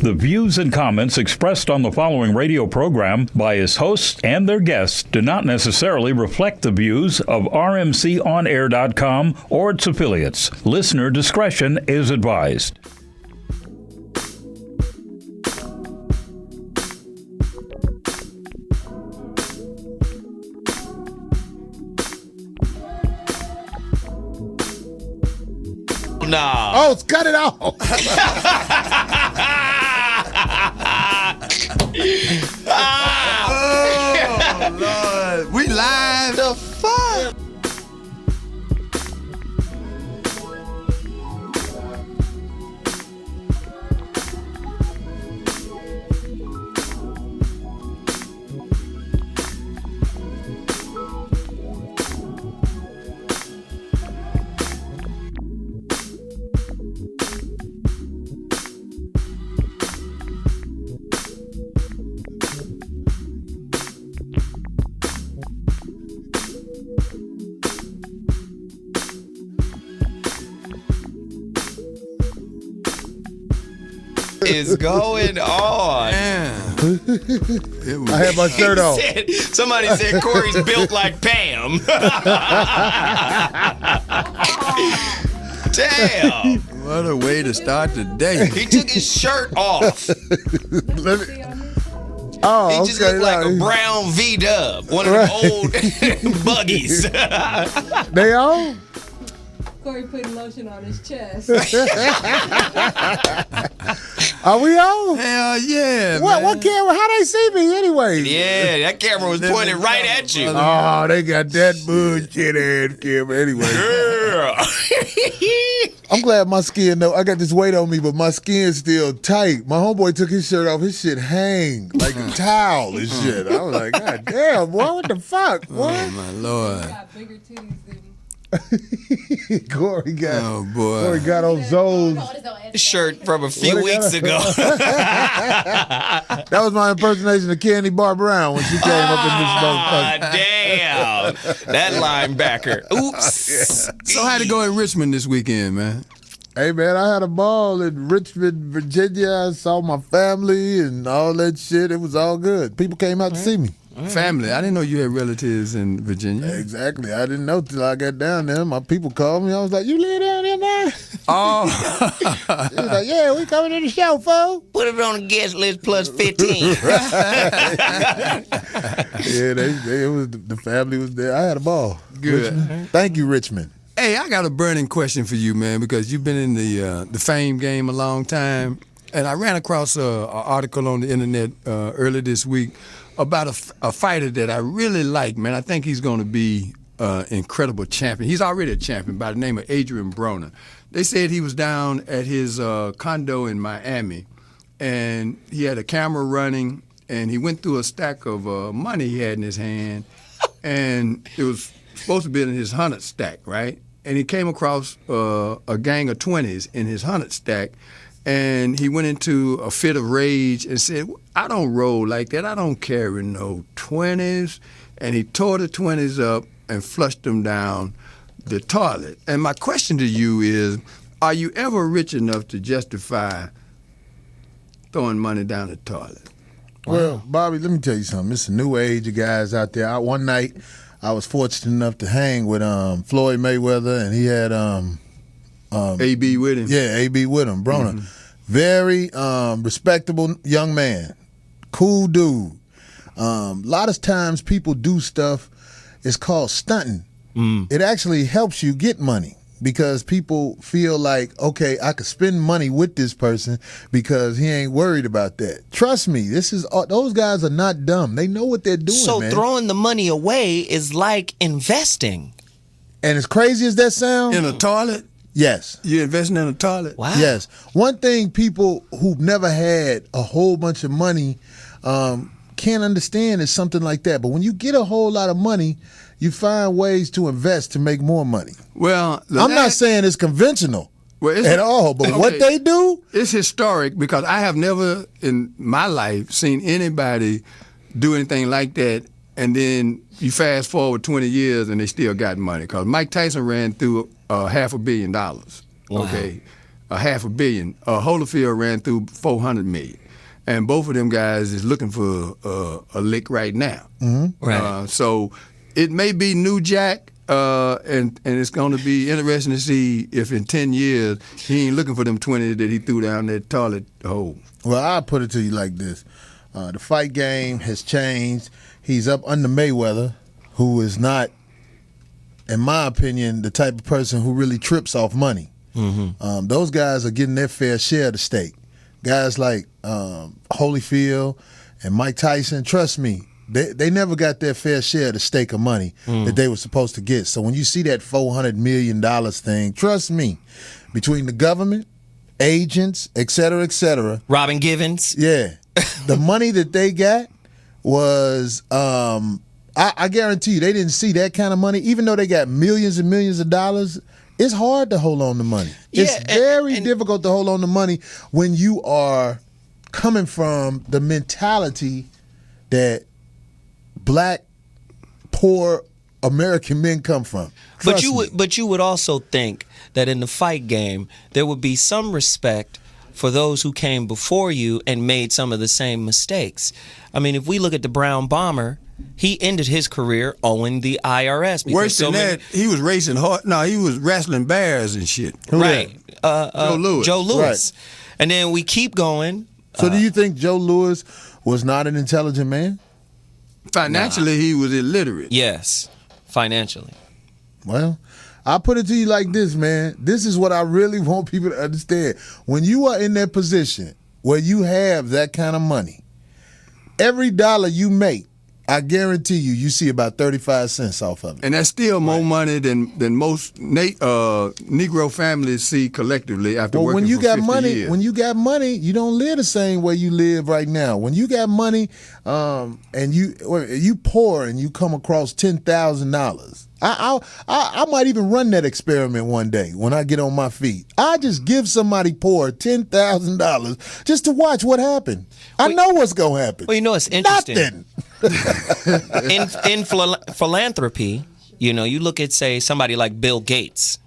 The views and comments expressed on the following radio program by its hosts and their guests do not necessarily reflect the views of rmconair.com or its affiliates. Listener discretion is advised. Nah. Oh, cut it off. Oh, Lord. We live. The fuck? Is going on? I had my shirt off. Somebody said Corey's built like Pam. Damn. What a way to start the day. He took his shirt off. Oh, He just looked like a brown V-dub, one of them old buggies. They on? Corey putting lotion on his chest. Are we on? Hell yeah, What? man. What camera? How they see me anyway? Yeah, that camera was pointed right at you. Oh, they got that bullshit ass camera anyway. Yeah. I'm glad my skin, though. I got this weight on me, but my skin's still tight. My homeboy took his shirt off. His shit hang like a towel and shit. I was like, God damn, boy, what the fuck, boy? Oh, my Lord. Got bigger titties than Corey got, Oh, boy. Corey got on Zoe's. Shirt from a few weeks ago. That was my impersonation of Candy Bar Brown when she came up in this motherfucker. Damn. That linebacker. Oops. So how'd it go in Richmond this weekend, man? Hey, man, I had a ball in Richmond, Virginia. I saw my family and all that shit. It was all good. People came out to see me. Family. I didn't know you had relatives in Virginia. Exactly. I didn't know till I got down there. My people called me. I was like, you live down there now? Oh. He was like, yeah, we coming to the show, folks. Put it on the guest list plus 15. Yeah, it was the family was there. I had a ball. Good. Richmond. Thank you, Richmond. Hey, I got a burning question for you, man, because you've been in the fame game a long time. And I ran across an article on the internet earlier this week about a fighter that I really like, man. I think he's going to be an incredible champion. He's already a champion by the name of Adrian Broner. They said he was down at his condo in Miami, and he had a camera running, and he went through a stack of money he had in his hand, and it was supposed to be in his 100 stack, right? And he came across a gang of 20s in his 100 stack, and he went into a fit of rage and said, I don't roll like that. I don't carry no 20s. And he tore the 20s up and flushed them down the toilet. And my question to you is, are you ever rich enough to justify throwing money down the toilet? Well, Bobby, let me tell you something. It's a new age of guys out there. One night, I was fortunate enough to hang with Floyd Mayweather, and he had AB with him? Yeah, AB with him, Broner. Mm-hmm. Very respectable young man, cool dude. A lot of times people do stuff, it's called stunting. It actually helps you get money because people feel like, okay, I could spend money with this person because he ain't worried about that. Trust me, those guys are not dumb. They know what they're doing, So man. throwing the money away is like investing. And as crazy as that sounds, In a toilet? yes. You're investing in a toilet? Wow. Yes. One thing people who've never had a whole bunch of money can't understand is something like that. But when you get a whole lot of money, you find ways to invest to make more money. Well, I'm not saying it's conventional at all, but what they do, it's historic because I have never in my life seen anybody do anything like that, and then you fast forward 20 years and they still got money. Because Mike Tyson ran through $500 million. Wow. Okay. a $500 million. Holyfield ran through $400 million. And both of them guys is looking for a lick right now. Mm-hmm. Right. So it may be New Jack, and it's going to be interesting to see if in 10 years he ain't looking for them 20 that he threw down that toilet hole. Well, I'll put it to you like this. The fight game has changed. He's up under Mayweather, who is not, in my opinion, the type of person who really trips off money. Mm-hmm. Those guys are getting their fair share of the stake. Guys like Holyfield and Mike Tyson, trust me, they never got their fair share of the stake of money that they were supposed to get. So when you see that $400 million thing, trust me, between the government, agents, et cetera, Robin Givens. yeah, the money that they got was, I guarantee you, they didn't see that kind of money. Even though they got millions and millions of dollars, it's hard to hold on to money. It's very difficult to hold on to money when you are coming from the mentality that black, poor American men come from. But you would also think that in the fight game there would be some respect for those who came before you and made some of the same mistakes. I mean, if we look at the Brown Bomber, he ended his career owing the IRS. Worse than that, he was racing hard. No, he was wrestling bears and shit. Right. Joe Louis. Joe Louis. Right. And then we keep going. So do you think Joe Louis was not an intelligent man? Financially, he was illiterate. Yes, financially. Well, I'll put it to you like this, man. This is what I really want people to understand. When you are in that position where you have that kind of money, every dollar you make, I guarantee you see about 35 cents off of it. And that's still more money than most Negro families see collectively after working when you for got 50 money, years. when you got money, you don't live the same way you live right now. When you got money, and you poor and you come across $10,000, I might even run that experiment one day when I get on my feet. I just give somebody poor $10,000 just to watch what happened. I know what's gonna happen. Well, you know, it's interesting. Nothing. in philanthropy, you know, you look at, say, somebody like Bill Gates.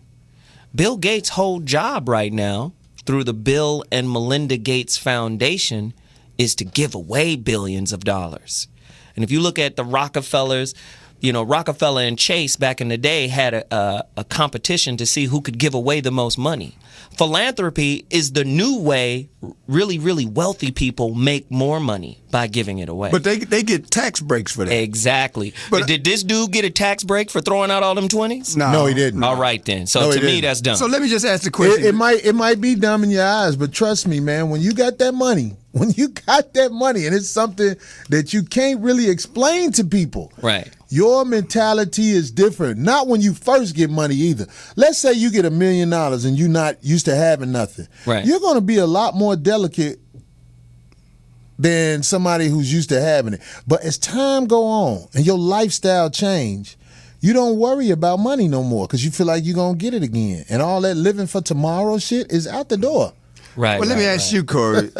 Bill Gates' whole job right now through the Bill and Melinda Gates Foundation is to give away billions of dollars. And if you look at the Rockefellers, you know, Rockefeller and Chase back in the day had a competition to see who could give away the most money. Philanthropy is the new way really, really wealthy people make more money by giving it away. But they get tax breaks for that. Exactly. But did this dude get a tax break for throwing out all them 20s? No, he didn't. All right then. So to me, that's dumb. So let me just ask the question. It might be dumb in your eyes, but trust me, man, when you got that money, and it's something that you can't really explain to people. Right. Your mentality is different. Not when you first get money either. Let's say you get $1 million and you're not used to having nothing. Right. You're going to be a lot more delicate than somebody who's used to having it. But as time go on and your lifestyle change, you don't worry about money no more because you feel like you're going to get it again. And all that living for tomorrow shit is out the door. Right. Well, let me ask you, Corey.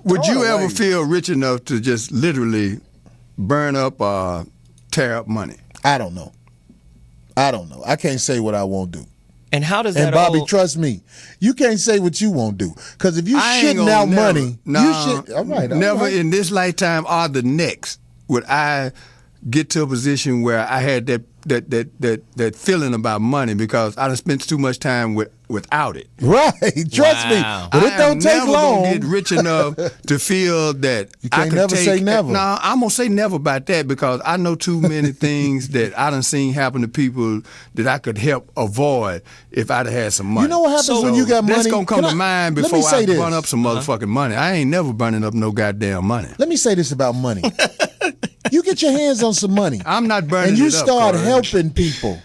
Would you ever feel rich enough to just literally burn up or tear up money? I don't know. I can't say what I won't do. And how does that? And Bobby, trust me, you can't say what you won't do. Because if you shitting out money, you should. All right. Never in this lifetime or the next would I get to a position where I had that feeling about money because I done spent too much time without it. Right. Trust me. But it don't take long. I am never going to get rich enough to feel that you can't never say never. No, I'm going to say never about that because I know too many things that I done seen happen to people that I could help avoid if I'd have had some money. You know what happens when you got money? That's going to come to mind before I burn up some motherfucking money. I ain't never burning up no goddamn money. Let me say this about money. You get your hands on some money. I'm not burning it up, and you start Corey. helping people.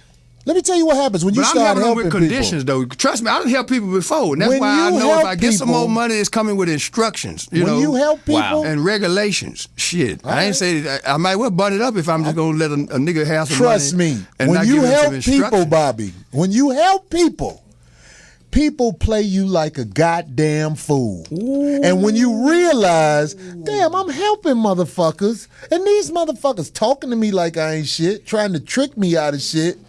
Let me tell you what happens when you start helping with conditions, people. Though. Trust me, I done helped people before. And that's When why I you know if help I get some people- more money, it's coming with instructions. When you help people- and regulations. Shit. I ain't say I might well burn it up if I'm just going to let a nigga have some Trust money. me, and when not you give him some help people, instructions. Bobby, when you help people, people play you like a goddamn fool. And when you realize, damn, I'm helping motherfuckers, and these motherfuckers talking to me like I ain't shit, trying to trick me out of shit,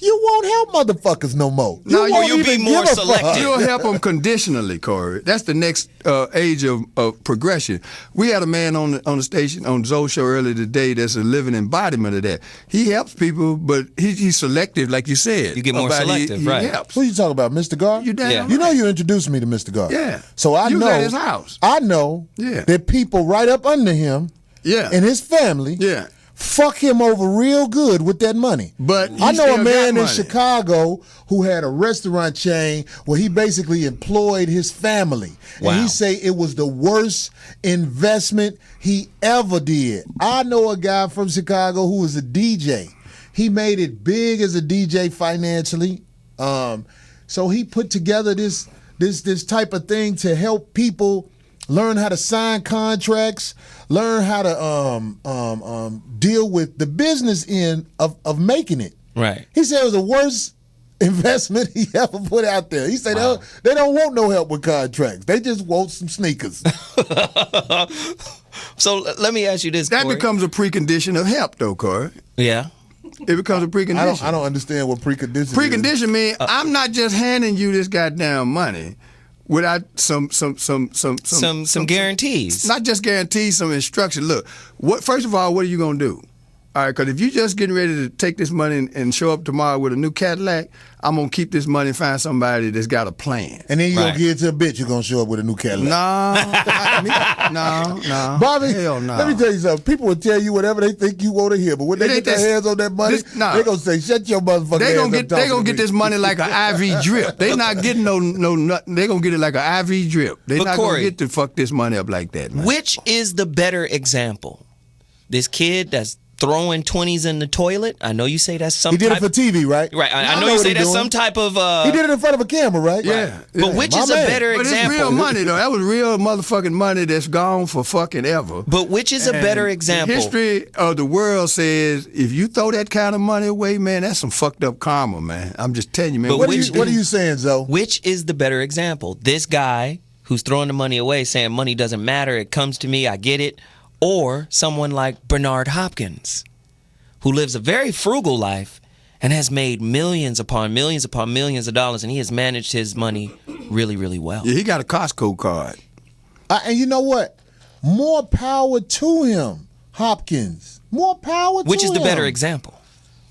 you won't help motherfuckers no more. No, You won't you'll be even more give a fuck. selective. You'll help them conditionally, Corey. That's the next age of progression. We had a man on the station, on Zoe's show earlier today that's a living embodiment of that. He helps people, but he's selective, like you said. You get more about selective, he right. helps. Who you talking about, Mr. Gar? You damn Yeah. right. You know you introduced me to Mr. Gar. Yeah. So I You was know at his house. I know Yeah. that people right up under him Yeah. and his family Yeah. fuck him over real good with that money. But he I know still a got man in money. Chicago who had a restaurant chain where he basically employed his family. Wow. And he say it was the worst investment he ever did. I know a guy from Chicago who was a DJ. He made it big as a DJ financially. So he put together this type of thing to help people learn how to sign contracts, learn how to deal with the business end of making it. Right. He said it was the worst investment he ever put out there. He said they don't want no help with contracts. They just want some sneakers. So let me ask you this, That Corey. becomes a precondition of help, though, Corey. Yeah. It becomes a precondition. I don't understand what precondition is. Precondition mean I'm not just handing you this goddamn money without some guarantees. Not just guarantees, some instruction. Look, first of all, what are you gonna do? All right, because if you just getting ready to take this money and show up tomorrow with a new Cadillac, I'm gonna keep this money and find somebody that's got a plan. And then you're Right. gonna give it to a bitch, you're gonna show up with a new Cadillac. No. Bobby, Hell no. let me tell you something. People will tell you whatever they think you want to hear, but when they It get ain't their that- hands on that money, nah. they're gonna say, "Shut your motherfucking They ass gonna up get talking to get me." this money like an IV drip. They not getting no nothing. They gonna get it like an IV drip. They But not Corey, gonna get to fuck this money up like that, man. Which is the better example? This kid that's throwing 20s in the toilet? I know you say that's some He did type it for TV, right? Right. I know what you say he that's doing. some type of He did it in front of a camera, right? Yeah. But which My is a man. better But example? it's real money though. That was real motherfucking money that's gone for fucking ever. But which is a better And example? The history of the world says if you throw that kind of money away, man, that's some fucked up karma, man. I'm just telling you, man. But What which- are you saying, Zoe? Which is the better example? This guy who's throwing the money away saying money doesn't matter, it comes to me, I get it, or someone like Bernard Hopkins, who lives a very frugal life and has made millions upon millions upon millions of dollars, and he has managed his money really, really well. Yeah, he got a Costco card. And you know what? More power to him, Hopkins. More power to him. Which is the better example?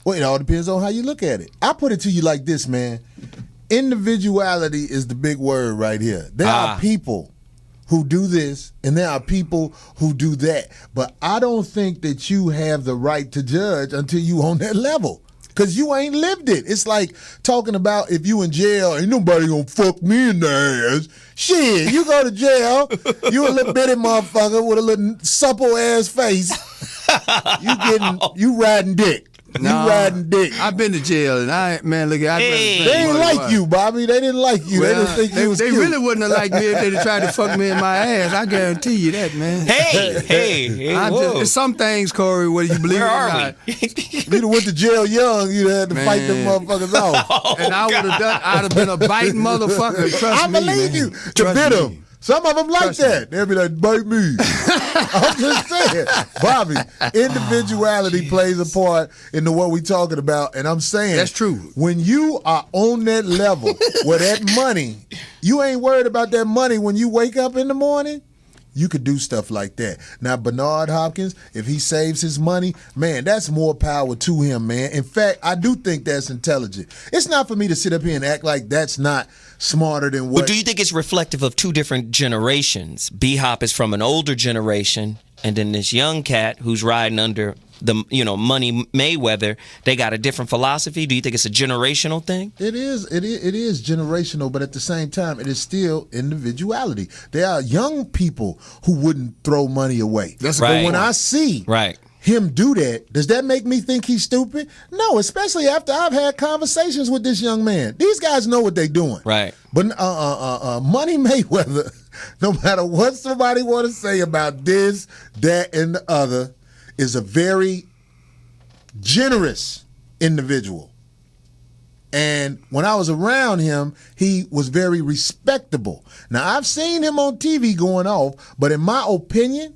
Well, it all depends on how you look at it. I put it to you like this, man. Individuality is the big word right here. There are people who do this and there are people who do that. But I don't think that you have the right to judge until you on that level. Cause you ain't lived it. It's like talking about if you in jail, ain't nobody gonna fuck me in the ass. Shit, you go to jail, you a little bitty motherfucker with a little supple ass face. You riding dick. Nah, you riding dick. I've been to jail, and look, I'd Hey. They didn't like you, Bobby. They didn't like you. Well, they didn't think you was they cute. really wouldn't have liked me if they'd have tried to fuck me in my ass. I guarantee you that, man. Hey, whoa. It's some things, Corey, whether you believe Where it or are not. we? You'd have went to jail young. You'd have had to fight them Man. motherfuckers off. And I would have done. I'd have been a biting motherfucker. Trust I me, believe man. you. To Trust bit me. them. Some of them like Trust that. They'll be like, bite me. I'm just saying. Bobby, individuality plays a part into what we talking about. And I'm saying. That's true. When you are on that level where that money, you ain't worried about that money when you wake up in the morning. You could do stuff like that. Now, Bernard Hopkins, if he saves his money, man, that's more power to him, man. In fact, I do think that's intelligent. It's not for me to sit up here and act like that's not smarter than what. But do you think it's reflective of two different generations? B-Hop is from an older generation, and then this young cat who's riding under the Money Mayweather, they got a different philosophy. Do you think it's a generational thing? It is generational, but at the same time, it is still individuality. There are young people who wouldn't throw money away. That's Right. But when I see him do that, does that make me think he's stupid? No, especially after I've had conversations with this young man. These guys know what they're doing. Right. But Money Mayweather, no matter what somebody want to say about this, that, and the other, is a very generous individual. And when I was around him, he was very respectable. Now, I've seen him on TV going off, but in my opinion,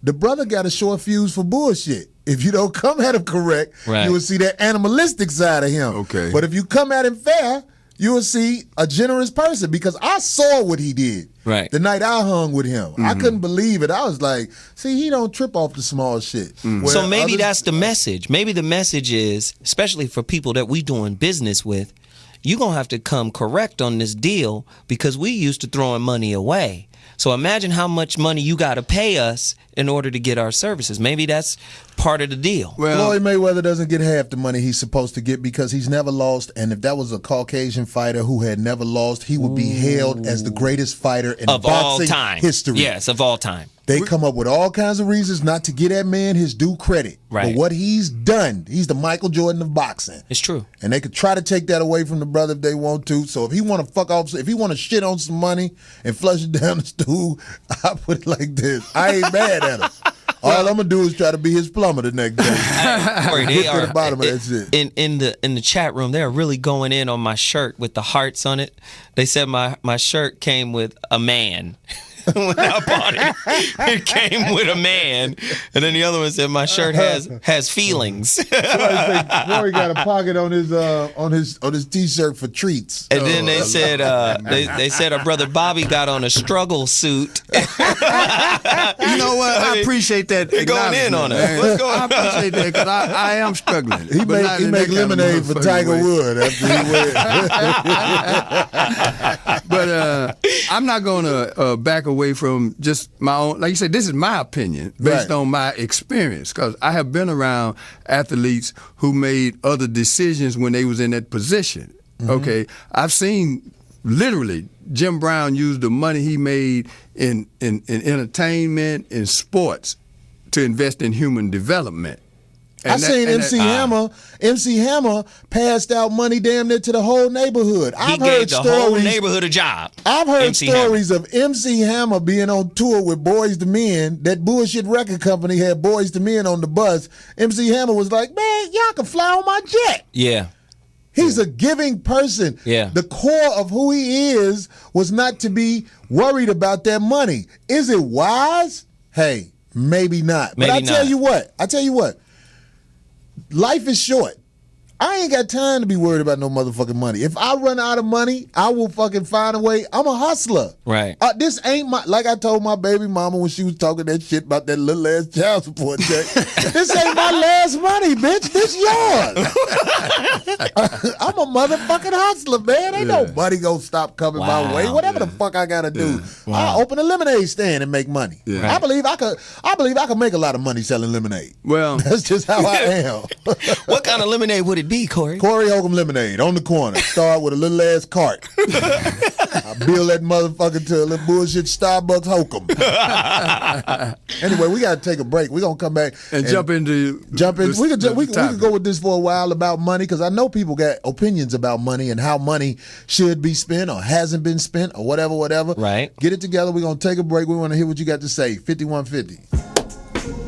the brother got a short fuse for bullshit. If you don't come at him correct, Right. you will see that animalistic side of him. Okay. But if you come at him fair, you will see a generous person, because I saw what he did. Right. The night I hung with him. I couldn't believe it. I was like, see, he don't trip off the small shit. Where So maybe others- that's the message. Maybe the message is, especially for people that we doing business with, you're going to have to come correct on this deal because we used to throwing money away. So imagine how much money you got to pay us in order to get our services. Maybe that's part of the deal. Well, Floyd Mayweather doesn't get half the money he's supposed to get because he's never lost. And if that was a Caucasian fighter who had never lost, he would be hailed as the greatest fighter in Of all boxing time. history. Yes, of all time. They come up with all kinds of reasons not to get that man his due credit. Right. But what he's done, he's the Michael Jordan of boxing. It's true. And they could try to take that away from the brother if they want to. So if he want to fuck off, if he want to shit on some money and flush it down the stool, I put it like this: I ain't mad at him. All I'm gonna do is try to be his plumber the next day. Corey, Get to the bottom of that shit. in the chat room. They are really going in on my shirt with the hearts on it. They said my shirt came with a man. When I bought it, it came with a man, and then the other one said my shirt has feelings. Corey got a pocket on his t-shirt for treats. And then they said they said our brother Bobby got on a struggle suit. you know what? I appreciate that. You're going in on it. Man. What's going I appreciate that because I am struggling. He But not make in that kind of lemonade for motherfucking Tiger way. Wood after he went. But I'm not going to back away from just my own. Like you said, this is my opinion based Right. on my experience because I have been around athletes who made other decisions when they was in that position. Okay, I've seen literally Jim Brown use the money he made in entertainment, in sports, to invest in human development. I seen MC Hammer. MC Hammer passed out money damn near to the whole neighborhood. He I've gave heard the whole stories. neighborhood a job. I've heard MC Hammer. stories of MC Hammer being on tour with Boys to Men. That bullshit record company had Boys to Men on the bus. MC Hammer was like, man, y'all can fly on my jet. Yeah. He's a giving person. Yeah. The core of who he is was not to be worried about that money. Is it wise? Hey, maybe not. Maybe but I not. tell you what. Life is short. I ain't got time to be worried about no motherfucking money. If I run out of money, I will fucking find a way. I'm a hustler. Right. This ain't my, like I told my baby mama when she was talking that shit about that little ass child support check. This ain't my last money, bitch. This yours. I'm a motherfucking hustler, man. Ain't no money gonna stop coming my way. Whatever the fuck I gotta do. I'll open a lemonade stand and make money. Yeah. I believe I could make a lot of money selling lemonade. Well, That's just how I am. What kind of lemonade would it be, Corey? Corey Holcomb lemonade on the corner. Start with a little ass cart. I build that motherfucker to a little bullshit Starbucks Holcomb. Anyway, we gotta take a break. We're gonna come back and jump in. We could go with this for a while about money because I know people got opinions about money and how money should be spent or hasn't been spent or whatever. Right. Get it together. We're gonna take a break. We want to hear what you got to say. 5150.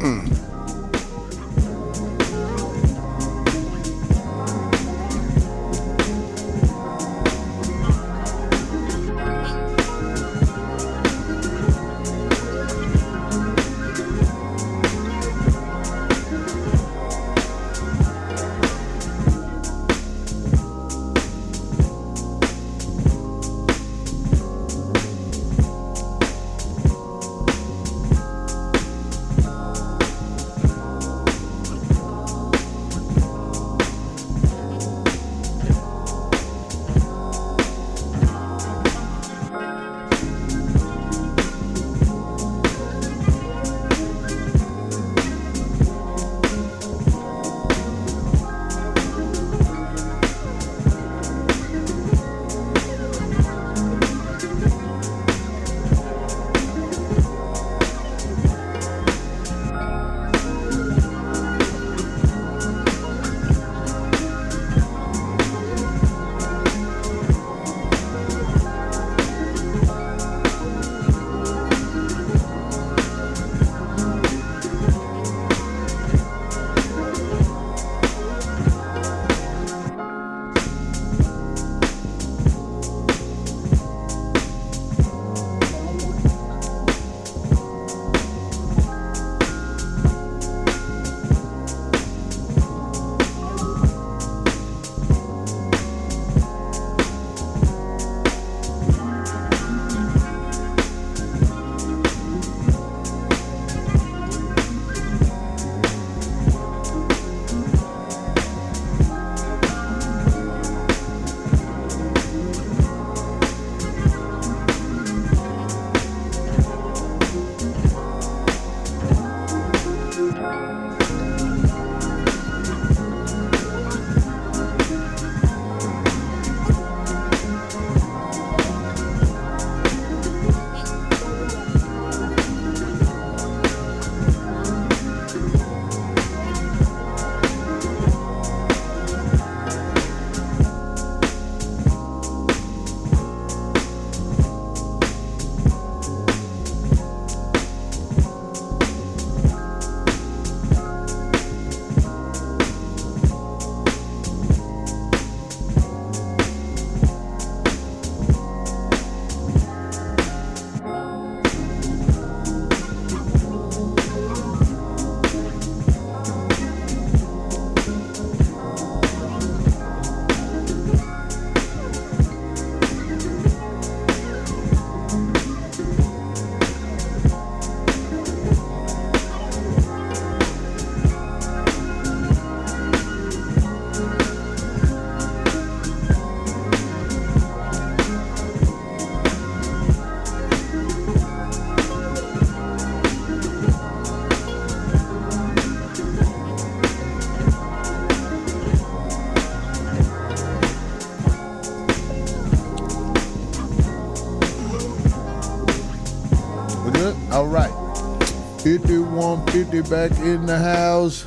150, 150 back in the house.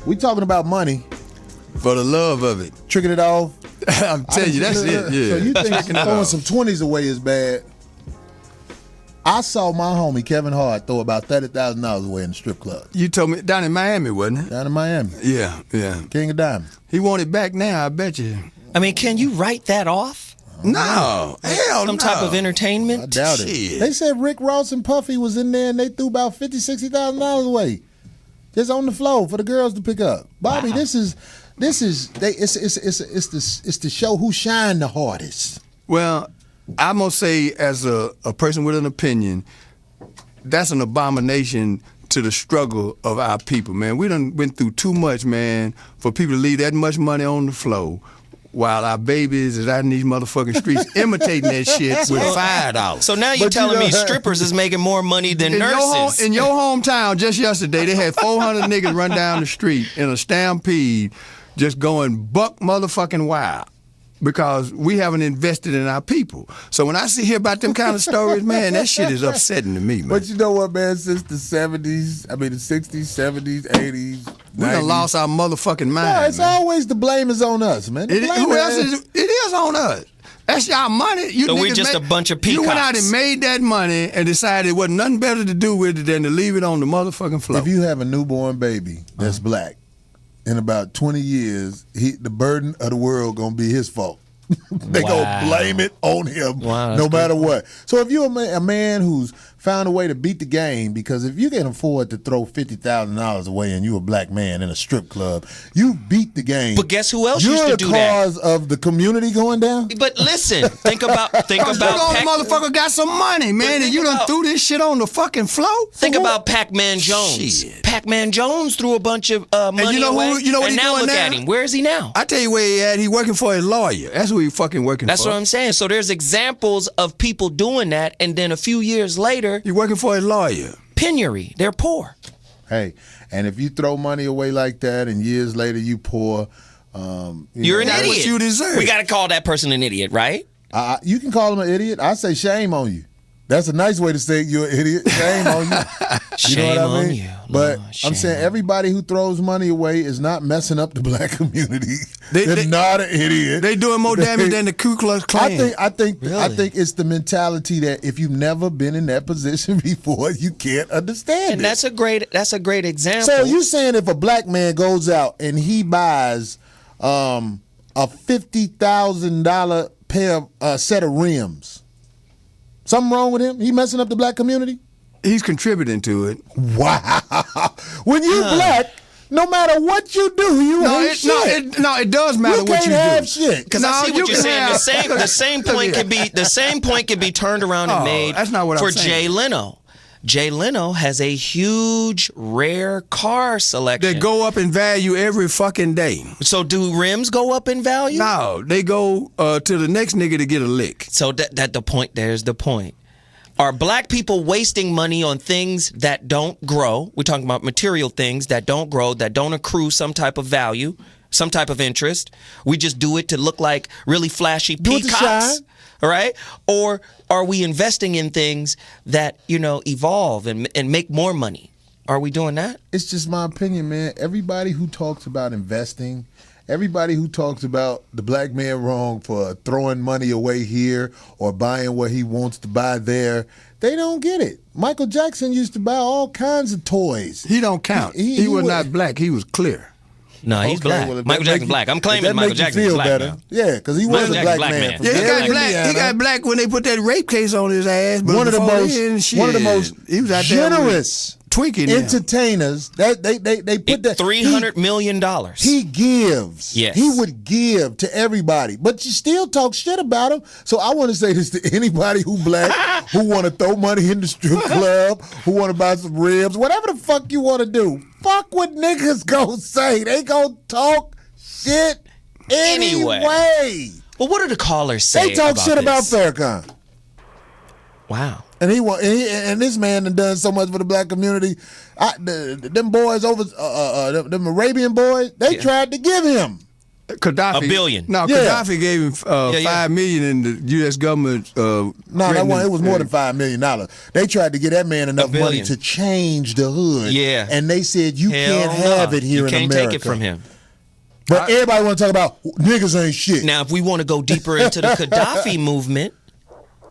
We talking about money. For the love of it. Tricking it off. I'm telling you, that's it. Yeah. So you think Tricking it throwing off. some 20s away is bad? I saw my homie Kevin Hart throw about $30,000 away in the strip club You told me down in Miami, wasn't it? down in Miami. Yeah, yeah. King of Diamonds. He want it back now, I bet you. I mean, can you write that off? No, hell Some no. type of entertainment? I doubt it. Shit. They said Rick Ross and Puffy was in there and they threw about $50,000-$60,000 away, just on the floor for the girls to pick up. Bobby, this is it's to show who shine the hardest. Well, I'm gonna say, as a person with an opinion, that's an abomination to the struggle of our people, man. We done went through too much, man, for people to leave that much money on the floor while our babies is out in these motherfucking streets imitating that shit with $5. So now you're But you telling know- me strippers is making more money than nurses? In your hometown, just yesterday, they had 400 niggas run down the street in a stampede, just going buck motherfucking wild. Because we haven't invested in our people. So when I hear about them kind of stories, man, that shit is upsetting to me, man. But you know what, man? Since the 70s, I mean the 60s, 70s, 80s, We done 90s. lost our motherfucking mind. No, it's man. always the blame is on us, man. The blame Who else is? It is on us. That's y'all money. You So we niggas just a bunch of You went out peacocks. and made that money and decided it wasn't nothing better to do with it than to leave it on the motherfucking floor. If you have a newborn baby that's black, in about 20 years, the burden of the world gonna be his fault. They gonna blame it on him, Wow, that's no matter what. So if you're a man who's found a way to beat the game, because if you can afford to throw $50,000 away and you a black man in a strip club, you beat the game. But guess who else You're used to the do that? cause of the community going down. But listen, think about Cause Pac- motherfucker got some money, man, and think you done about- threw this shit on the fucking floor. Think about Pac-Man Jones. Shit. Pac-Man Jones threw a bunch of money you know away. you know what and he now doing look now? at him. Where is he now? I tell you where he at. He working for his lawyer. That's who he fucking working That's for. what I'm saying. So there's examples of people doing that, and then a few years later, He working for his lawyer. penury. They're poor. Hey, and if you throw money away like that and years later you poor, You're an That's idiot. what you deserve. We got to call that person an idiot, right? you can call him an idiot. I say shame on you. That's a nice way to say you're an idiot. Shame on you. You know what I on mean? you. But Lord, I'm shame saying on everybody who throws money away is not messing up the black community. They- They're they- not an idiot. They doing more damage than the Ku Klux Klan. I think Really? it's the mentality that if you've never been in that position before, you can't understand And it. that's a great example. So you saying if a black man goes out and he buys a $50,000 set of rims, something wrong with him? He messing up the black community? He's contributing to it. Wow. When you black, no matter what you do, you ain't shit. It does matter you what can't you have do. shit. Because I No, see what you you're can saying. have- The same point can be turned around and Oh, made that's not what I'm for saying. Jay Leno. Jay Leno has a huge rare car selection. They go up in value every fucking day. So do rims go up in value? No, they go to the next nigga to get a lick. So there's the point. Are black people wasting money on things that don't grow? We're talking about material things that don't grow, that don't accrue some type of value, some type of interest. We just do it to look like really flashy Do it to peacocks. shine. All right? Or are we investing in things that, evolve and make more money? Are we doing that? It's just my opinion, man. Everybody who talks about investing, everybody who talks about the black man wrong for throwing money away here or buying what he wants to buy there, they don't get it. Michael Jackson used to buy all kinds of toys. He don't count. He was not black. He was clear. No, he's Okay, black. well, if Michael that Jackson's make black. I'm you- claiming if that Michael make you Jackson's feel black better. now. Yeah, because he was Michael a Jackson's black black man. man. from Yeah, he got Gary, black. He Indiana. got black when they put that rape case on his ass. But One of the before most, then, shit, one of the most he was out there generous tweaking him. entertainers. That they put that $300 million. He gives. Yes. He would give to everybody, but you still talk shit about him. So I want to say this to anybody who black, who want to throw money in the strip club, who want to buy some ribs, whatever the fuck you want to do. Fuck what niggas gon' say. They gon' talk shit anyway. Well, what do the callers say? They talk shit about this? Farrakhan. Wow. And this man done so much for the black community. Them boys over, them Arabian boys, they tried to give him. Gaddafi. $1 billion. No, Yeah. Gaddafi gave him $5 million, and the U.S. government. No, that one, it was more than $5 million. They tried to get that man enough $1 billion. money to change the hood. Yeah. And they said, you Hell can't have nah. it here You in can't America. take it from him. But everybody want to talk about niggas ain't shit. Now, if we want to go deeper into the Gaddafi movement,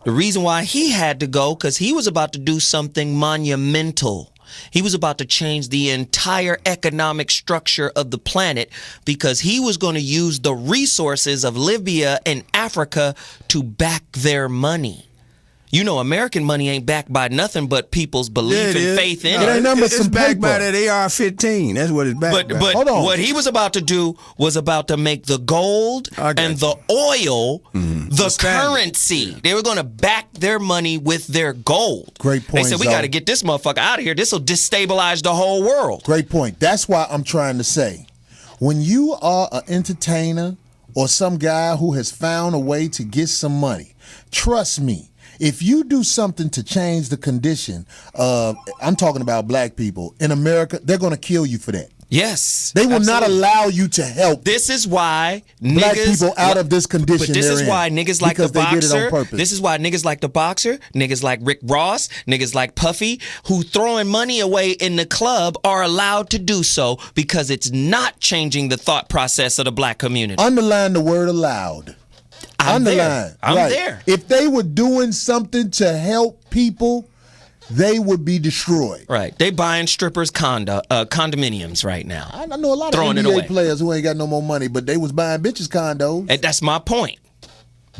the reason why he had to go, because he was about to do something monumental. He was about to change the entire economic structure of the planet because he was going to use the resources of Libya and Africa to back their money. You know, American money ain't backed by nothing but people's belief and faith in It ain't nothing but It's some backed paper. by that AR-15. That's what it's backed by. But Hold on. what he was about to do was about to make the gold I got and you. the oil the standard. currency. They were going to back their money with their gold. Great point, They said, we Zoe. got to get this motherfucker out of here. This will destabilize the whole world. Great point. That's why I'm trying to say, when you are an entertainer or some guy who has found a way to get some money, trust me, if you do something to change the condition of, I'm talking about black people in America, they're going to kill you for that. Yes. They will not absolutely. allow you to help This is why black niggas, people out of this condition. But this they're is in, why niggas like the because they did it on boxer. purpose. This is why niggas like the boxer, niggas like Rick Ross, niggas like Puffy, who throwing money away in the club are allowed to do so because it's not changing the thought process of the black community. Underline the word allowed. I'm Underline. there. I'm right. there. If they were doing something to help people, they would be destroyed. Right. They buying strippers condominiums right now. I know a lot Throwing of it away. NBA players who ain't got no more money, but they was buying bitches condos. And that's my point.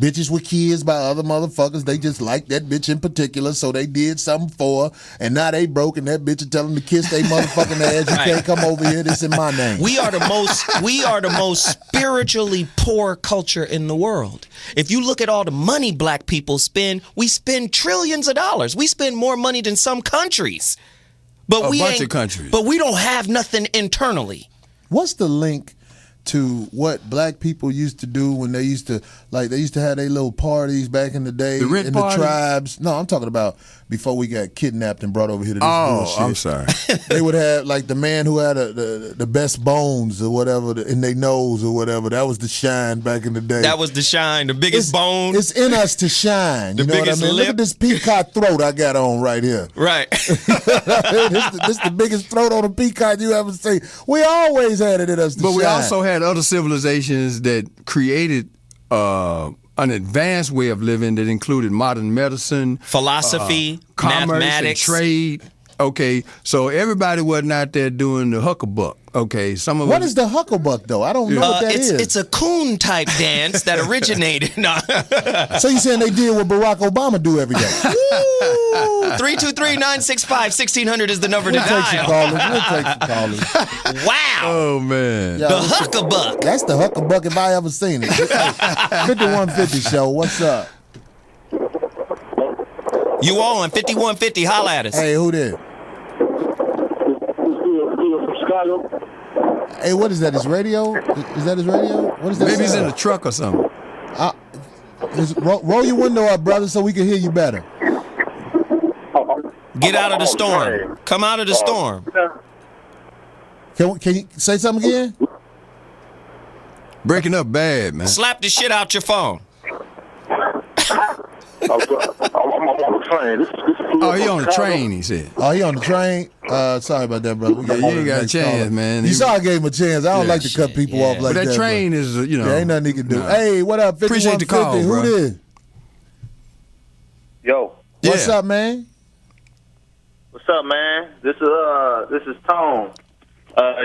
Bitches with kids by other motherfuckers. They just like that bitch in particular, so they did something for her. And now they broke, and that bitch is telling them to kiss they motherfucking ass. You Right. can't come over here. This in my name. We are the most spiritually poor culture in the world. If you look at all the money black people spend, we spend trillions of dollars. We spend more money than some countries. But A we bunch ain't- of countries. But we don't have nothing internally. What's the link to what black people used to do when they used to have their little parties back in the day The rent in party? the tribes? No, I'm talking about before we got kidnapped and brought over here to this bullshit. I'm sorry. They would have like the man who had the best bones or whatever in their nose or whatever. That was the shine back in the day. That was the shine, the biggest bone. It's in us to shine. You know what I biggest mean? Look lip. at this peacock throat I got on right here. Right. this the biggest throat on a peacock you ever see. We always had it in us to But shine. we also had other civilizations that created an advanced way of living that included modern medicine, Philosophy, commerce, mathematics. and trade. Okay, so everybody wasn't out there doing the huckabuck. Okay, some of What us. is the hucklebuck though? I don't know what that is. It's a coon type dance that originated. No. So you saying they did what Barack Obama do every day? 323-965-1600 is the number to We'll take some dial. callers. We'll take some callers. Wow. Oh man. Yeah, The huckabuck. That's the huckabuck if I ever seen it. 5150 show. What's up? You on 5150, holla at us. Hey, who there? From Chicago. Hey, what is that? His radio? Is that his radio? What is that? Maybe he's in sound? the truck or something. Roll your window up, brother, so we can hear you better. Get out of the storm. Come out of the storm. Can you say something again? Breaking up bad, man. Slap the shit out your phone. I'm on the train. This is Oh, he on the train, he said. Oh, he on the train? Sorry about that, brother. We Yeah, you ain't got a next chance, caller. man. You He- saw I gave him a chance. I don't Yeah, like to cut people off like But that. that train is, you know. Yeah, ain't nothing he can do. Nah. Hey, what up? 5150? Appreciate the call, Who bro. this? Yo, What's Yeah. up, man? what's up, man? This is Tone.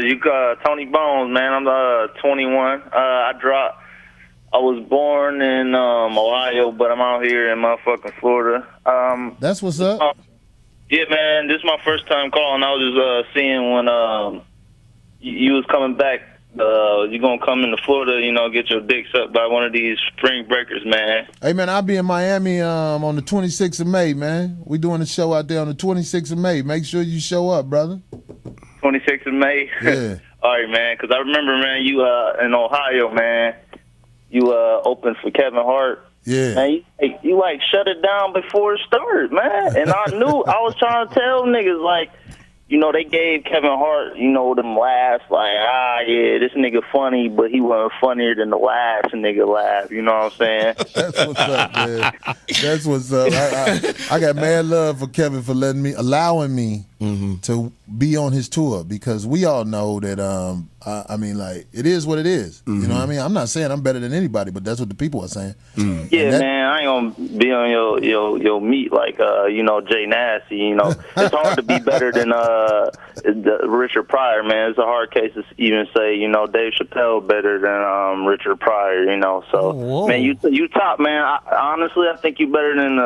You got Tony Bones, man. I'm 21. I was born in Ohio, but I'm out here in motherfucking Florida. That's what's up. Yeah, man. This is my first time calling. I was just seeing when you was coming back. You gonna come into Florida? You know, get your dick sucked by one of these spring breakers, man. Hey, man, I'll be in Miami on the 26th of May, man. We doing a show out there on the 26th of May. Make sure you show up, brother. 26th of May. Yeah. All right, man. Because I remember, man, you in Ohio, man. You opened for Kevin Hart. Yeah. Man, you like shut it down before it started, man. And I knew I was trying to tell niggas like, they gave Kevin Hart, them laughs like, yeah, this nigga funny, but he wasn't funnier than the last nigga laugh. You know what I'm saying? That's what's up, man. That's what's up. I got mad love for Kevin for allowing me to be on his tour, because we all know that, it is what it is. You know what I mean? I'm not saying I'm better than anybody, but that's what the people are saying. Yeah, man, I ain't gonna be on your meat like Jay Nasty. It's hard to be better than Richard Pryor, man. It's a hard case to even say Dave Chappelle better than Richard Pryor. So man, you top, man. Honestly, I think you better than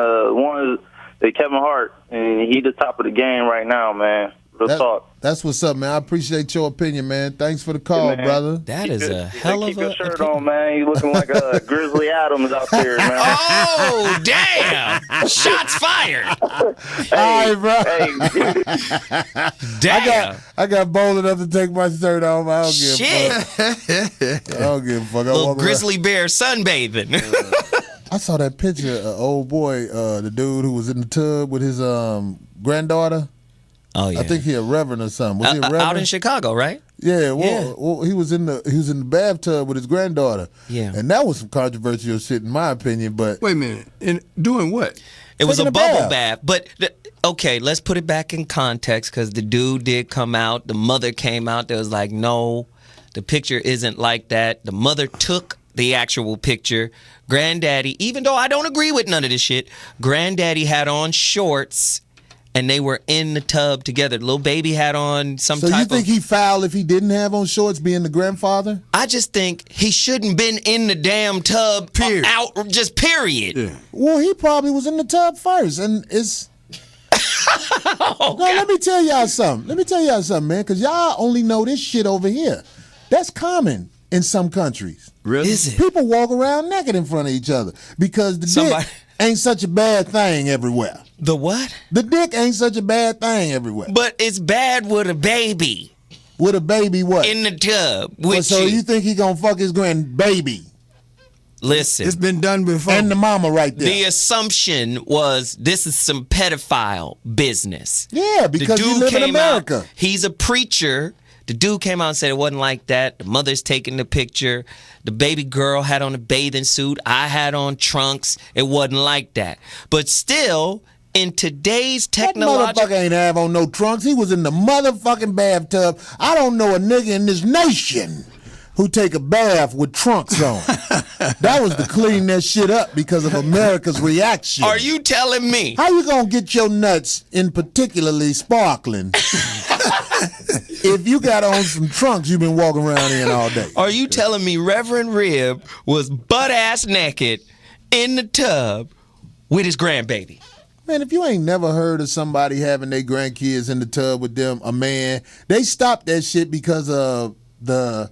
Kevin Hart, and he the top of the game right now, man. Real talk. That's what's up, man. I appreciate your opinion, man. Thanks for the call, brother. That is a hell of a... Keep your shirt on, man. You looking like a Grizzly Adams out there, man. Oh, damn! Shots fired! All right, bro. Damn! I got bold enough to take my shirt off. I don't give Shit! a fuck. I don't give a fuck. Little grizzly bear sunbathing. I saw that picture of old boy, the dude who was in the tub with his granddaughter. Oh yeah, I think he a reverend or something. Was he a reverend? Out in Chicago, right? Yeah, well, he was in the bathtub with his granddaughter. Yeah, and that was some controversial shit in my opinion. But wait a minute, and doing what? It was a bubble bath. But okay, let's put it back in context, because the dude did come out. The mother came out. That was like, no, the picture isn't like that. The mother took the actual picture. Granddaddy, even though I don't agree with none of this shit, Granddaddy had on shorts. And they were in the tub together. The little baby had on some type of... So you think he foul if he didn't have on shorts being the grandfather? I just think he shouldn't been in the damn tub. Period. Period. Yeah. Well, he probably was in the tub first. And it's... Let me tell y'all something, man. Because y'all only know this shit over here. That's common in some countries. Really? Is it? People walk around naked in front of each other because the dick ain't such a bad thing everywhere. The what? The dick ain't such a bad thing everywhere. But it's bad with a baby. With a baby what? In the tub. So you think he gonna fuck his grandbaby? Listen. It's been done before. And the mama right there. The assumption was this is some pedophile business. Yeah, because you live in America. He's a preacher. The dude came out and said it wasn't like that. The mother's taking the picture. The baby girl had on a bathing suit. I had on trunks. It wasn't like that. But still, in today's technological... That motherfucker ain't have on no trunks. He was in the motherfucking bathtub. I don't know a nigga in this nation who take a bath with trunks on. That was to clean that shit up because of America's reaction. Are you telling me? How you gonna get your nuts in particularly sparkling if you got on some trunks you've been walking around in all day? Are you telling me Reverend Rib was butt-ass naked in the tub with his grandbaby? Man, if you ain't never heard of somebody having their grandkids in the tub with them, a man, they stopped that shit because of the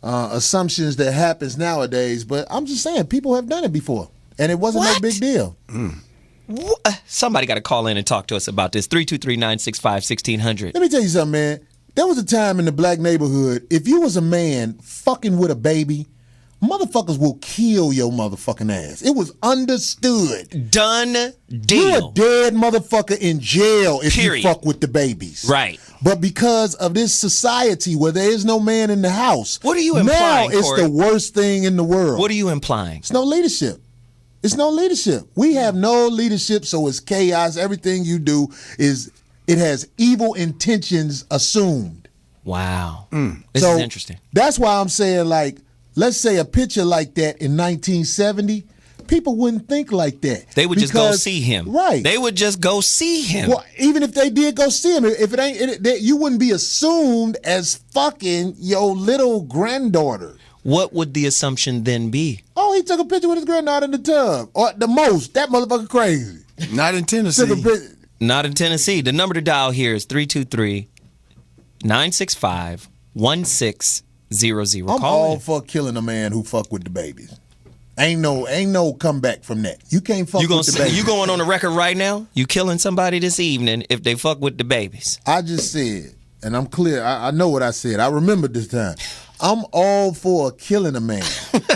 assumptions that happens nowadays. But I'm just saying, people have done it before, and it wasn't no big deal. Somebody got to call in and talk to us about this. 323-965-1600. Let me tell you something, man. There was a time in the black neighborhood, if you was a man fucking with a baby, motherfuckers will kill your motherfucking ass. It was understood. Done deal. You're a dead motherfucker in jail if you fuck with the babies. Right. But because of this society where there is no man in the house, what are you implying, now it's Corey? the worst thing in the world. What are you implying? It's no leadership. It's no leadership. We have no leadership, so it's chaos. Everything you do it has evil intentions assumed. Wow. This is interesting. That's why I'm saying, like, let's say a picture like that in 1970, people wouldn't think like that. They would just go see him. Right. They would just go see him. Well, even if they did go see him, if it ain't, you wouldn't be assumed as fucking your little granddaughter. What would the assumption then be? Oh, he took a picture with his granddaughter in the tub. Or the most. That motherfucker crazy. Not in Tennessee. Not in Tennessee. The number to dial here is 323-965-1600. I'm all for killing a man who fuck with the babies. Ain't no comeback from that. You can't fuck with the babies. You going on the record right now? You killing somebody this evening if they fuck with the babies. I just said, and I'm clear, I know what I said. I remember this time. I'm all for killing a man.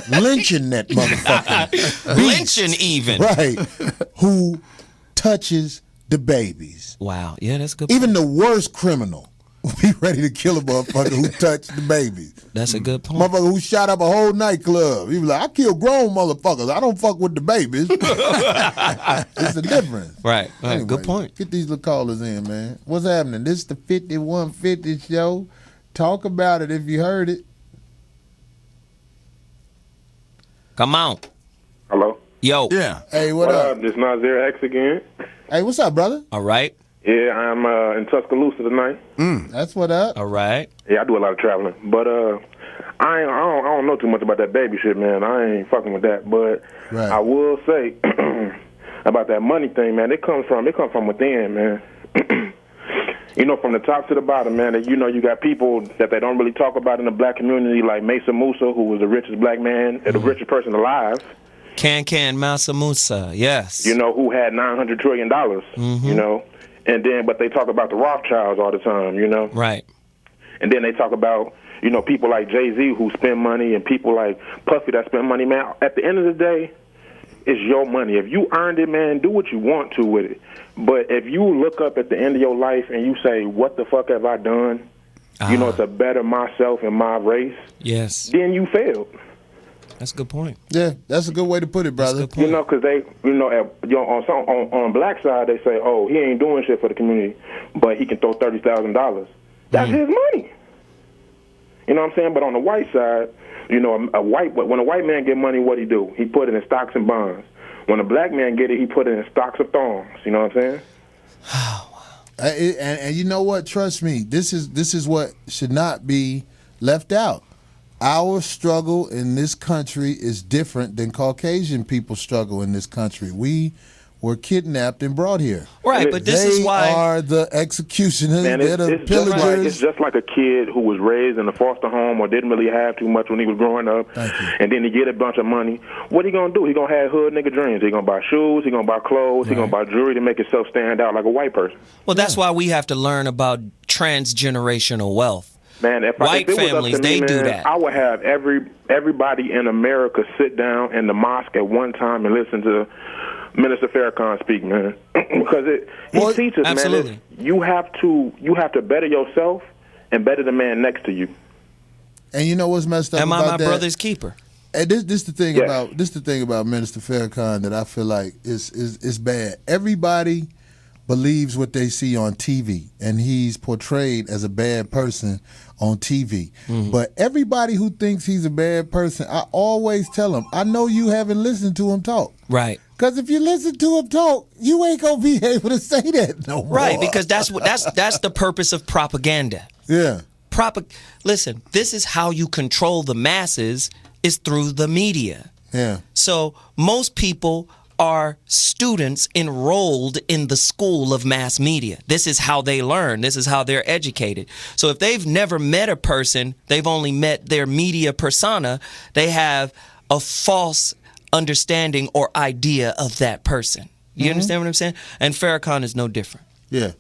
Lynching that motherfucker. Lynching even. Right. Who touches the babies. Wow. Yeah, that's a good. Even the worst criminal will be ready to kill a motherfucker who touched the babies. That's a good point. Motherfucker who shot up a whole nightclub. He was like, I kill grown motherfuckers. I don't fuck with the babies. It's a difference. Right. Anyway, Good point. Get these little callers in, man. What's happening? This is the 5150 show. Talk about it if you heard it. Come on. Hello? Yo. Yeah. Hey, what up? This is Nazir X again. Hey, what's up, brother? All right. Yeah, I'm in Tuscaloosa tonight. That's what up. All right. Yeah, I do a lot of traveling. But I don't know too much about that baby shit, man. I ain't fucking with that. But Right. I will say about that money thing, man, it comes from within, man. You know, from the top to the bottom, man, that, you know, you got people that they don't really talk about in the black community, like Mesa Musa, who was the richest black man, the richest person alive. Can Masa Musa, yes. You know, who had $900 trillion, you know. And then, but they talk about the Rothschilds all the time, you know. Right. And then they talk about, you know, people like Jay-Z who spend money and people like Puffy that spend money, man. At the end of the day, it's your money. If you earned it, man, do what you want to with it. But if you look up at the end of your life and you say, what the fuck have I done, you know, to better myself and my race, Yes. then you failed. That's a good point. Yeah, that's a good way to put it, brother. That's a good point. You know, because they, you know, on black side, they say, oh, he ain't doing shit for the community, but he can throw $30,000. That's his money. You know what I'm saying? But on the white side, you know, when a white man get money, what he do? He put it in stocks and bonds. When a black man get it, he put it in stocks of thorns. You know what I'm saying? And you know what? Trust me, this is what should not be left out. Our struggle in this country is different than Caucasian people's struggle in this country. We were kidnapped and brought here. Right, but this is why they are the executioners. Man, They're the pillagers. it's just like a kid who was raised in a foster home or didn't really have too much when he was growing up, and then he get a bunch of money. What he gonna do? He gonna have hood nigga dreams. He gonna buy shoes. He gonna buy clothes. He gonna buy jewelry to make himself stand out like a white person. Well, that's why we have to learn about transgenerational wealth. Man, if White it was families, up to me, they do man, that. I would have everybody in America sit down in the mosque at one time and listen to Minister Farrakhan speak, man, because he teaches, absolutely. man, you have to better yourself and better the man next to you. And you know what's messed up Am I about my that? brother's keeper? And this the thing Yes. about Minister Farrakhan that I feel like is bad. Everybody believes what they see on TV, and he's portrayed as a bad person on TV. But everybody who thinks he's a bad person, I always tell them, I know you haven't listened to him talk. Right. Because if you listen to him talk, you ain't gonna be able to say that no more. Right, because that's the purpose of propaganda. Yeah. Listen, this is how you control the masses, is through the media. Yeah. So most people are students enrolled in the school of mass media. This is how they learn. This is how they're educated. So if they've never met a person, they've only met their media persona, they have a false understanding or idea of that person. You understand what I'm saying? And Farrakhan is no different. Yeah.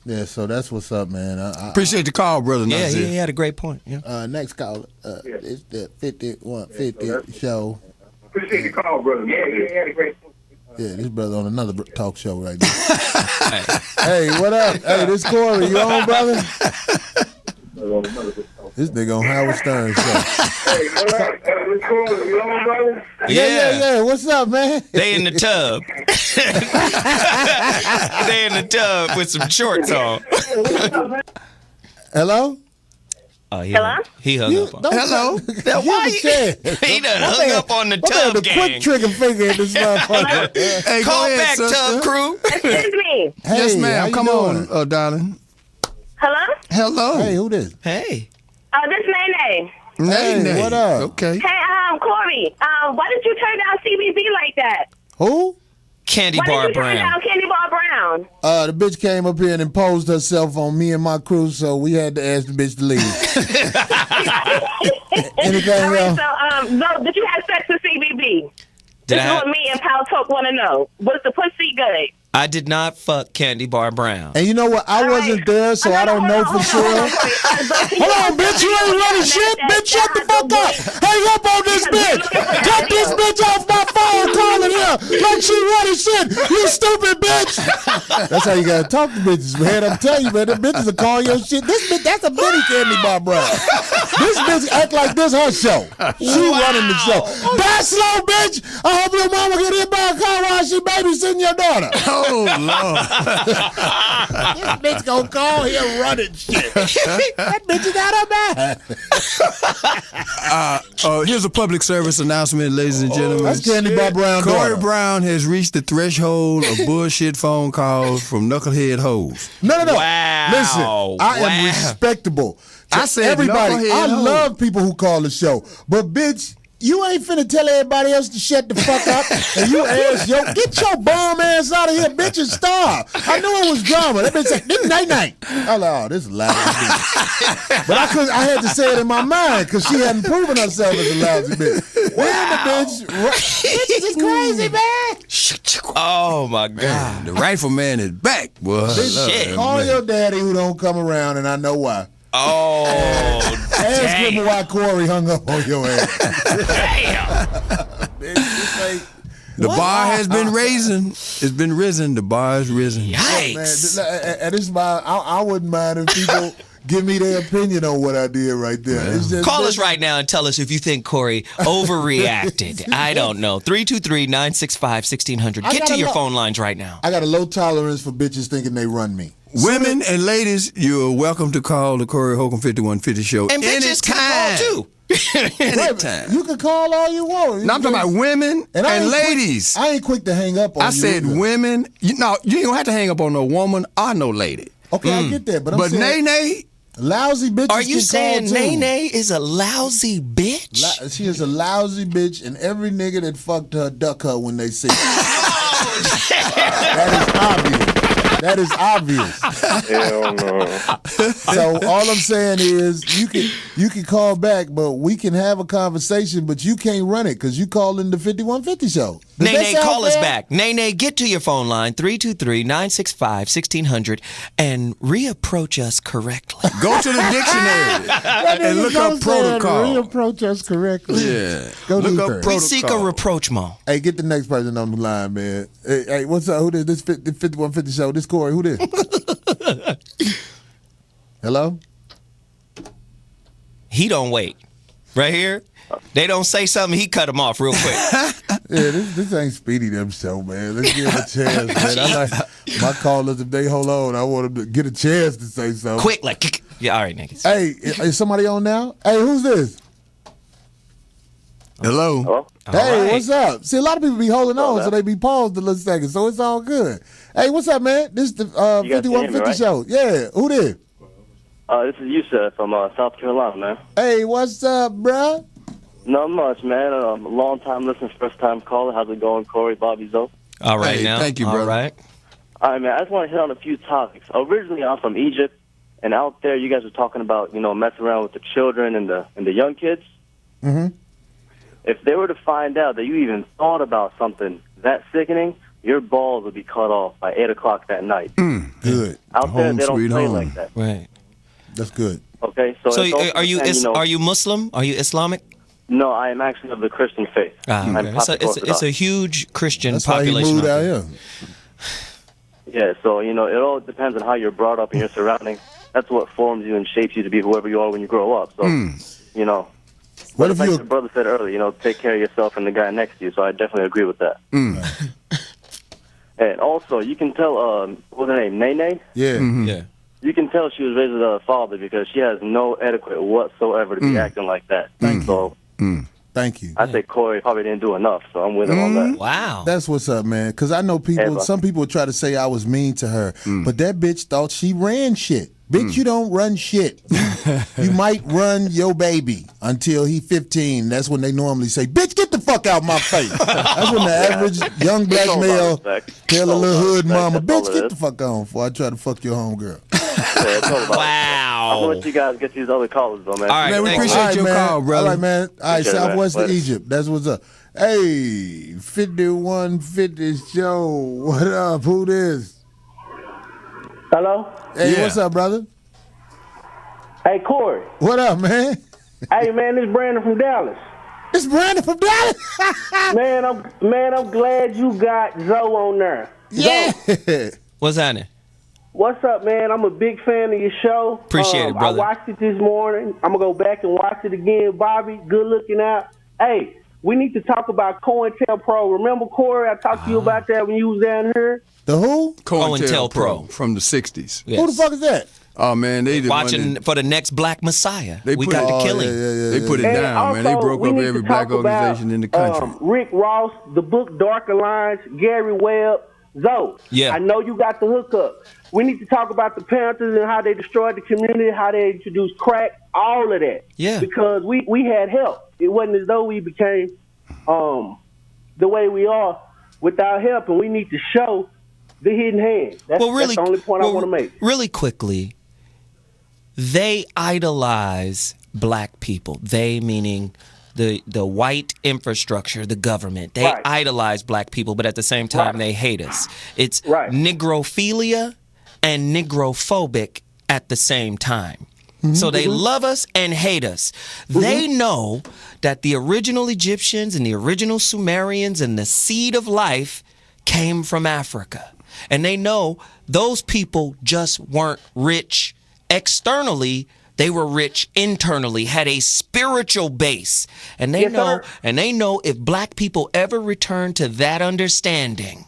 Yeah, so that's what's up, man. Appreciate the call, brother. Yeah, Nazir. he had a great point. Yeah. Next call, it's the 5150 show. Appreciate the call, brother. Yeah, had a great. Yeah, this brother on another talk show right now. Hey, what up? Hey, this Corey. You on, brother? This nigga on Howard Stern show. Hey, what up? This Corey. You on, brother? Yeah. What's up, man? They in the tub. They in the tub with some shorts on. Hello? Oh, Hello? He hung up on. Hello? Why he done hung up on the tub the gang. quick trigger finger in this motherfucker. Hey, Call go ahead, back, sister. tub crew. Excuse me. Hey, Yes, how ma'am. you Come doing? on, darling. Hello? Hello. Hey, who this? Hey. This Nene. Hey, Nay. what up? Okay. Hey, Corey. Why did you turn down CBB like that? Who? Candy Why Bar did you turn Brown. down Candy Bar Brown? The bitch came up here and imposed herself on me and my crew, so we had to ask the bitch to leave. Anything All right, else? so, no, did you have sex with CBB? Did This is what me and Pal Talk want to know. Was the pussy good? I did not fuck Candy Bar Brown. And you know what? I wasn't there, so I don't know for sure. Hold on, bitch. You ain't running shit. Bitch, shut the fuck up. Hang up on this bitch. Cut this bitch off my phone calling here. like she running shit. You stupid bitch. That's how you gotta talk to bitches, man. I'm telling you, man. The bitches will call your shit. This bitch, that's a Benny Candy Bar Brown. This bitch act like this her show. She running the show. That slow bitch. I hope your mama get hit by a car while she babysitting your daughter. Oh Lord. This bitch gonna call here running shit. That bitch is out of mind. Here's a public service announcement, ladies and gentlemen. That's Candy Bar Brown. Corey Brown has reached the threshold of bullshit phone calls from knucklehead hoes. No. Wow. Listen, I am respectable. I said everybody. knucklehead I hoe. love people who call the show, but bitch, you ain't finna tell everybody else to shut the fuck up. And you ask get your bum ass out of here, bitch, and starve. I knew it was drama. That bitch said, this night. I was like, oh, this is loud. But I had to say it in my mind because she hadn't proven herself as a lousy bitch. Wow. The bitch is crazy, man. Oh my God. The rifleman is back, boy. Shit. Call your daddy who don't come around, and I know why. Oh, Ask him why Corey hung up on your ass. The bar has been raising. It's been risen. The bar has risen. Yikes. And this is why I wouldn't mind if people give me their opinion on what I did right there. Yeah. It's just, Call us right now and tell us if you think Corey overreacted. I don't know. 323-965-1600. Get to your phone lines right now. I got a low tolerance for bitches thinking they run me. Women and ladies, you're welcome to call the Corey Holcomb 5150 show And bitches can call too. Anytime. You can call all you want. No, I'm talking about women and ladies. I ain't quick to hang up on you. I said either. women. You don't have to hang up on no woman or no lady. Okay, I get that, but I'm saying Nene, lousy bitches. Are you can saying call too. Nene is a lousy bitch? She is a lousy bitch, and every nigga that fucked her duck her when they see her. That is obvious. That is obvious. Hell no. So all I'm saying is you can call back, but we can have a conversation, but you can't run it because you call in the 5150 show. Does that Nene, sound call us fair? back. Nene, get to your phone line, 323-965-1600, and reapproach us correctly. go to the dictionary and look up protocol. Reapproach us correctly. Yeah. Go Look deeper. up We protocol. seek a rapprochement. Hey, get the next person on the line, man. Hey, what's up? Who this 5150 show? This Corey. Who this? Hello? He don't wait. Right here, they don't say something, he cut them off real quick. Yeah, this ain't Speedy them show, man. Let's give him a chance, man. I like my callers, if they hold on, I want them to get a chance to say something. Quick, like, yeah, all right, niggas. Hey, is somebody on now? Hey, who's this? Hello. Hello? Hey, right. what's up? See, a lot of people be holding on, so they be paused a little second, so it's all good. Hey, what's up, man? This is the guys can hear me, 5150 right? show. Yeah, who this? This is Yusuf from South Carolina, man. Hey, what's up, bruh? Not much, man. Long time listener, first time caller. How's it going, Corey, Bobby, Zoe? All right, Hey, now. thank you, All brother. right. All right, man. I just want to hit on a few topics. Originally, I'm from Egypt, and out there, you guys were talking about, messing around with the children and the young kids. Mm-hmm. If they were to find out that you even thought about something that sickening, your balls would be cut off by 8 o'clock that night. Good. Out there, Home they don't sweet play home. like that. Right. That's good. Okay, So, it's also are you depend, are you Muslim? Are you Islamic? No, I am actually of the Christian faith. I'm Okay. Coptic It's a Orthodox. huge Christian That's why he population. moved out out there. here. Yeah, so, it all depends on how you're brought up and your surroundings. That's what forms you and shapes you to be whoever you are when you grow up. So, What if like you? the brother said earlier, take care of yourself and the guy next to you. So I definitely agree with that. And also, you can tell, what's her name, Nene? Yeah. Yeah. You can tell she was raised with a father because she has no etiquette whatsoever to be acting like that. So Thank you. I say Corey probably didn't do enough, so I'm with him on that. Wow. That's what's up, man. Because I know people. Hey, Some people try to say I was mean to her, but that bitch thought she ran shit. Bitch, you don't run shit. You might run your baby until he 15. That's when they normally say, "Bitch, get the fuck out my face." That's when the average young black all about male respect. tell a It's all little about hood respect. mama, That's all "Bitch, it get is. the fuck on before I try to fuck your homegirl." Yeah, it's all about Wow. I'm gonna let you guys get these other callers, though, man. All right, Man, we thanks. appreciate All right, your man. call, brother. All right, man. All right, Appreciate it, man. Southwest of Later. Egypt. That's what's up. Hey, 5150 show. What up? Who this? Hello? Hey, Yeah. what's up, brother? Hey, Corey. What up, man? Hey, man, this is Brandon from Dallas. It's Brandon from Dallas. I'm glad you got Zoe on there. Yeah. Zoe, What's happening? what's up, man? I'm a big fan of your show. Appreciate it, brother. I watched it this morning. I'm gonna go back and watch it again. Bobby, good looking out. Hey, we need to talk about COINTELPRO. Remember, Corey? I talked to you about that when you was down here. The who? COINTELPRO from the 60s. Yes. Who the fuck is that? Oh, man, they Watching for the next Black Messiah. They We put got it- to kill Oh, him. yeah. They put it And down, man. They also, broke we up need every to black talk about, organization in the country. Rick Ross, the book Darker Lines, Gary Webb, Zoe. Yeah. I know you got the hookup. We need to talk about the Panthers and how they destroyed the community, how they introduced crack, all of that. Yeah. Because we had help. It wasn't as though we became the way we are without help, and we need to show the hidden hand. That's the only point I want to make. Really quickly, they idolize black people. They meaning the white infrastructure, the government. They Right. idolize black people, but at the same time, they hate us. It's Right. negrophilia and negrophobic at the same time. So they love us and hate us. They know that the original Egyptians and the original Sumerians and the seed of life came from Africa. And they know those people just weren't rich externally. They were rich internally, had a spiritual base. And they Yes, know sir. and they know if black people ever return to that understanding,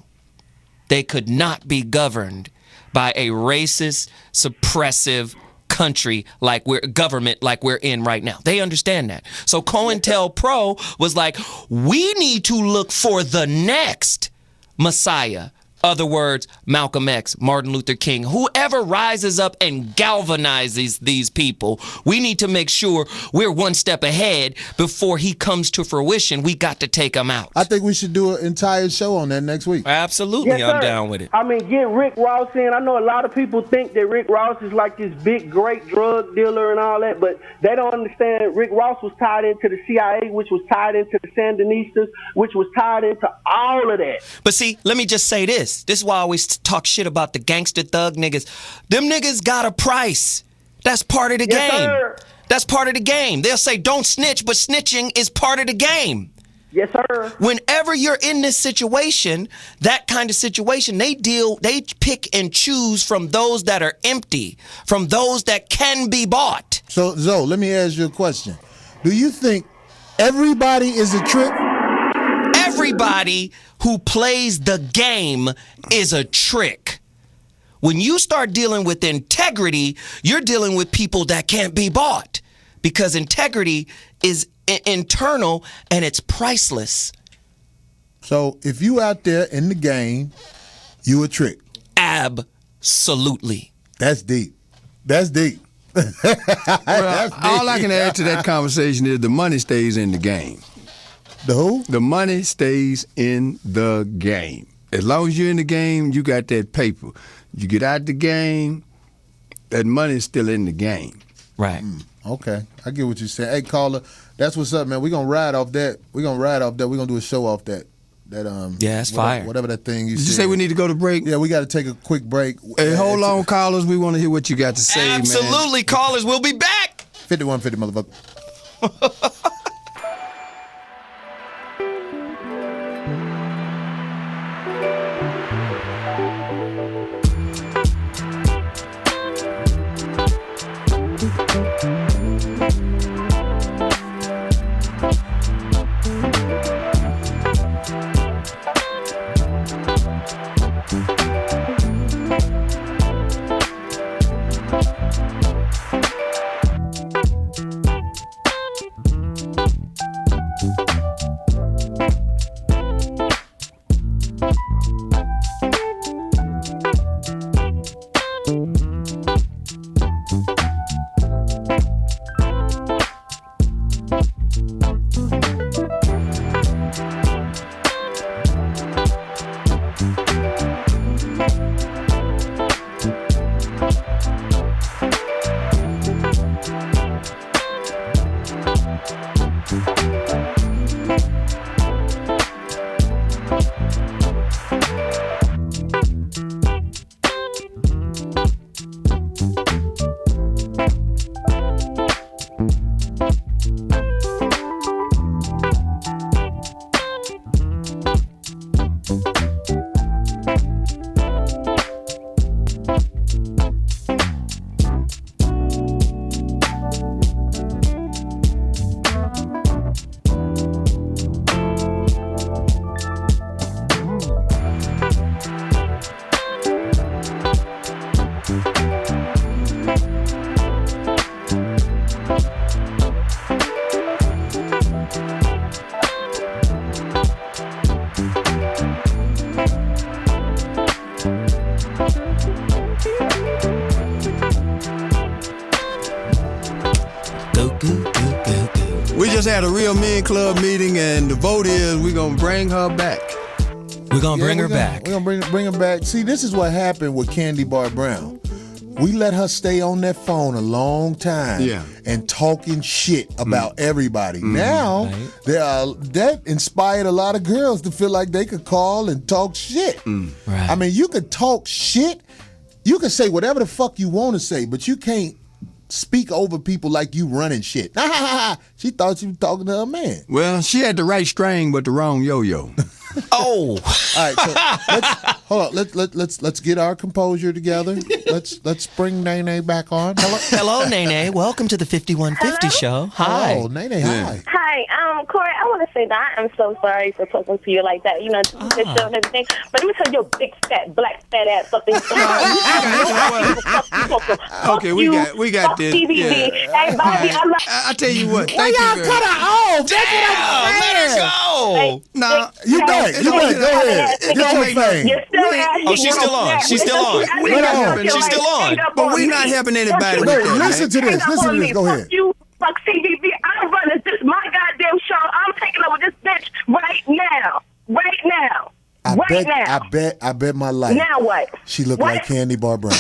they could not be governed by a racist, suppressive country like government like we're in right now. They understand that. So COINTELPRO was like, we need to look for the next Messiah. Other words, Malcolm X, Martin Luther King, whoever rises up and galvanizes these people, we need to make sure we're one step ahead before he comes to fruition. We got to take him out. I think we should do an entire show on that next week. Absolutely, Yes, I'm sir. down with it. I mean, get Rick Ross in. I know a lot of people think that Rick Ross is like this big, great drug dealer and all that, but they don't understand Rick Ross was tied into the CIA, which was tied into the Sandinistas, which was tied into all of that. But see, let me just say this. This is why I always talk shit about the gangster thug niggas. Them niggas got a price. That's part of the Yes, game. sir. That's part of the game. They'll say don't snitch, but snitching is part of the game. Yes, sir. Whenever you're in this situation, that kind of situation, they pick and choose from those that are empty, from those that can be bought. So, Zoe, let me ask you a question. Do you think everybody is a trick? Everybody who plays the game is a trick. When you start dealing with integrity, you're dealing with people that can't be bought because integrity is internal and it's priceless. So, if you out there in the game, you a trick. Absolutely. That's deep. That's deep. Well, all I can add to that conversation is the money stays in the game. The who? The money stays in the game. As long as you're in the game, you got that paper. You get out the game, that money's still in the game. Right. Okay, I get what you're saying. Hey, caller, that's what's up, man. We're gonna ride off that. We're gonna do a show off that. Yeah, it's fire. Whatever that thing you Did said. you say we need to go to break? Yeah, we got to take a quick break. Hey, hold on, callers. We want to hear what you got to say, man. Absolutely, callers. We'll be back. 5150, motherfucker. had a Real Men Club meeting, and the vote is we're going to bring her back. We're going to bring her back. We're going to bring her back. See, this is what happened with Candy Bar Brown. We let her stay on that phone a long time and talking shit about everybody. Now, that inspired a lot of girls to feel like they could call and talk shit. Right. I mean, you could talk shit. You can say whatever the fuck you want to say, but you can't speak over people like you running shit. She thought she was talking to her man. Well, she had the right string, but the wrong yo-yo. Oh. All right, so let's get our composure together. Let's bring Nene back on. Hello, Nene. Welcome to the 5150 show. Hi. Oh, Nene, hi. Hi, Corey, I want to say that I'm so sorry for talking to you like that, this show and everything. But let me tell your big, fat, black, fat ass something. Okay, we got this. TVD. Hey, Bobby, I tell you what. Why y'all cut her off? That's what I'm saying. Let her go. Nah, You back. Go ahead. Get your thing. Oh, she's still on. She's still on. She's still on. But we're not helping anybody with that. Listen to this. Listen to this. Go ahead. You fuck CBB. I'm running this my goddamn show. I'm taking over this bitch right now. Right now. I bet my life. Now what? She looked like Candy Bar Brown.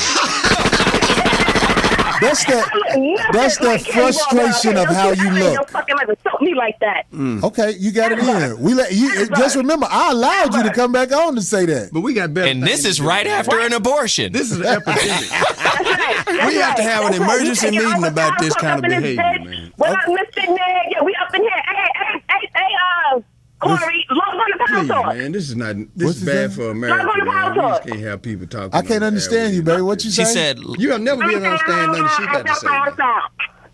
That's that frustration of how you look. Don't fucking ever talk me like that. Okay, you got it in. We let you just remember. I allowed you to come back on to say that. But we got better. And this is right after an abortion. This is an epidemic. We have to have an emergency meeting about this kind of behavior, man. What up, Mr. Ned? Yeah, we up in here. Hey, Corey, log on to Power Talk. Man, this is bad for America. Log on to Power Talk. We can't have people talking. I can't understand you, baby. What you say? She said, "You'll never be able to understand nothing she got to say."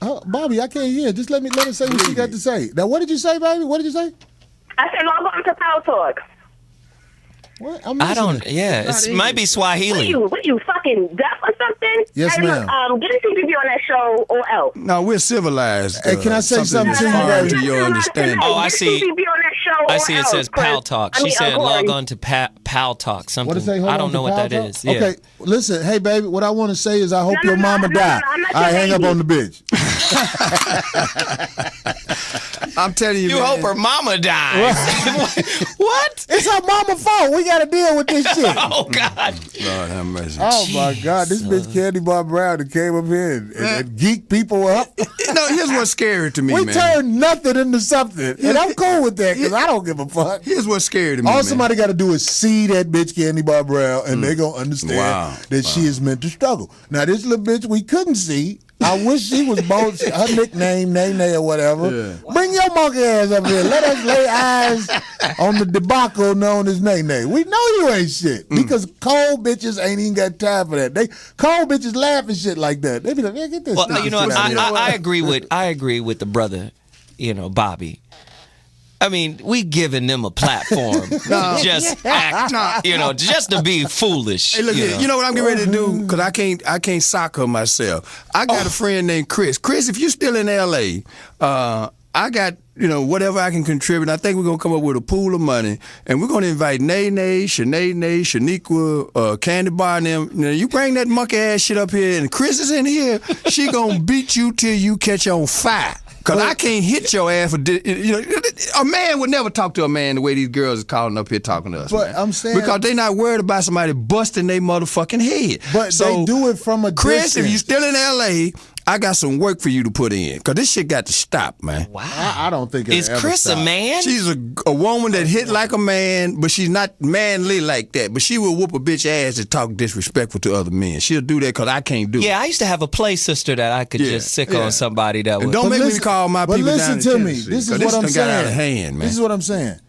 Oh, Bobby, I can't hear. Just let her say what she got to say. Now, what did you say, baby? What did you say? I said log on to Power Talk. What? I don't. Yeah, it might be Swahili. What you fucking deaf or something? Yes, hey, ma'am. Look, get a CBB on that show or else. No, we're civilized. Hey, can I say something to you, foreign baby? to your understanding. Oh, I see. CBB on that show I or see. It else, says Pal Talk. She said log on to Pal Talk. Something. What it say? Hold I on don't know to what Pal that Talk? is. Yeah. Okay, listen. Hey, baby, what I want to say is I hope your mama die. I'm not I your hang up baby. on the bitch. I'm telling you, You man. hope her mama dies. What? It's her mama's fault. We got to deal with this shit. Oh God. Lord have mercy. Oh my God, this bitch Candy Bar Brown that came up here and geeked people up. No, here's what's scary to me, We man. turned nothing into something, and I'm cool with that because I don't give a fuck. Here's what's scary to me, All man. somebody got to do is see that bitch Candy Bar Brown, and they gonna understand that she is meant to struggle. Now this little bitch we couldn't see. I wish she was both her nickname Nene or whatever. Yeah. Bring your monkey ass up here. Let us lay eyes on the debacle known as Nene. We know you ain't shit because cold bitches ain't even got time for that. Cold bitches laugh and shit like that. They be like, "Man, get this." Well, stupid shit out of here." I agree with the brother, Bobby. I mean, we giving them a platform, just to be foolish. Hey, look here. You know what I'm getting ready to do? Because I can't sock her myself. I got a friend named Chris. Chris, if you're still in L.A., I got whatever I can contribute. I think we're gonna come up with a pool of money, and we're gonna invite Nene, Shaniqua, Candy Bar, and them. You bring that monkey ass shit up here, and Chris is in here. She gonna beat you till you catch on fire. Cause I can't hit your ass for a man would never talk to a man the way these girls is calling up here talking to us. But man. I'm saying because they not worried about somebody busting their motherfucking head. But so, they do it from a Chris, distance. if you still in L.A., I got some work for you to put in. Cause this shit got to stop, man. Wow. I don't think Is ever Chris stop. a man? She's a woman that hit like a man, but she's not manly like that. But she will whoop a bitch ass and talk disrespectful to other men. She'll do that because I can't do it. Yeah, I used to have a play sister that I could just sick on somebody that And would. don't make listen- me call my but people listen down to in me. Tennessee, This is 'cause what I'm done saying. got out of hand, man. This is what I'm saying.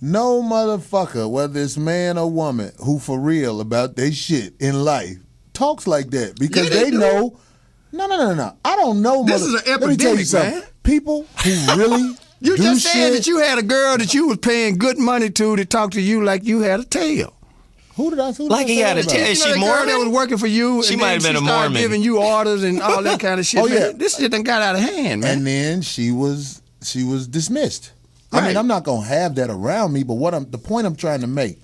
No motherfucker, whether it's man or woman, who for real about their shit in life, talks like that because Yeah, they do. know. No. I don't know. This is an Let me tell you epidemic, something. man. People who really You do just said shit. that you had a girl that you was paying good money to talk to you like you had a tail. Who did I? Like he had a tail. tail. Is she that girl Mormon? that was working for you? She and might then have been she a started Mormon. giving you orders and all that kind of shit. Oh, man. yeah. This shit done got out of hand, man. And then she was dismissed. I Right. mean, I'm not gonna have that around me, but the point I'm trying to make,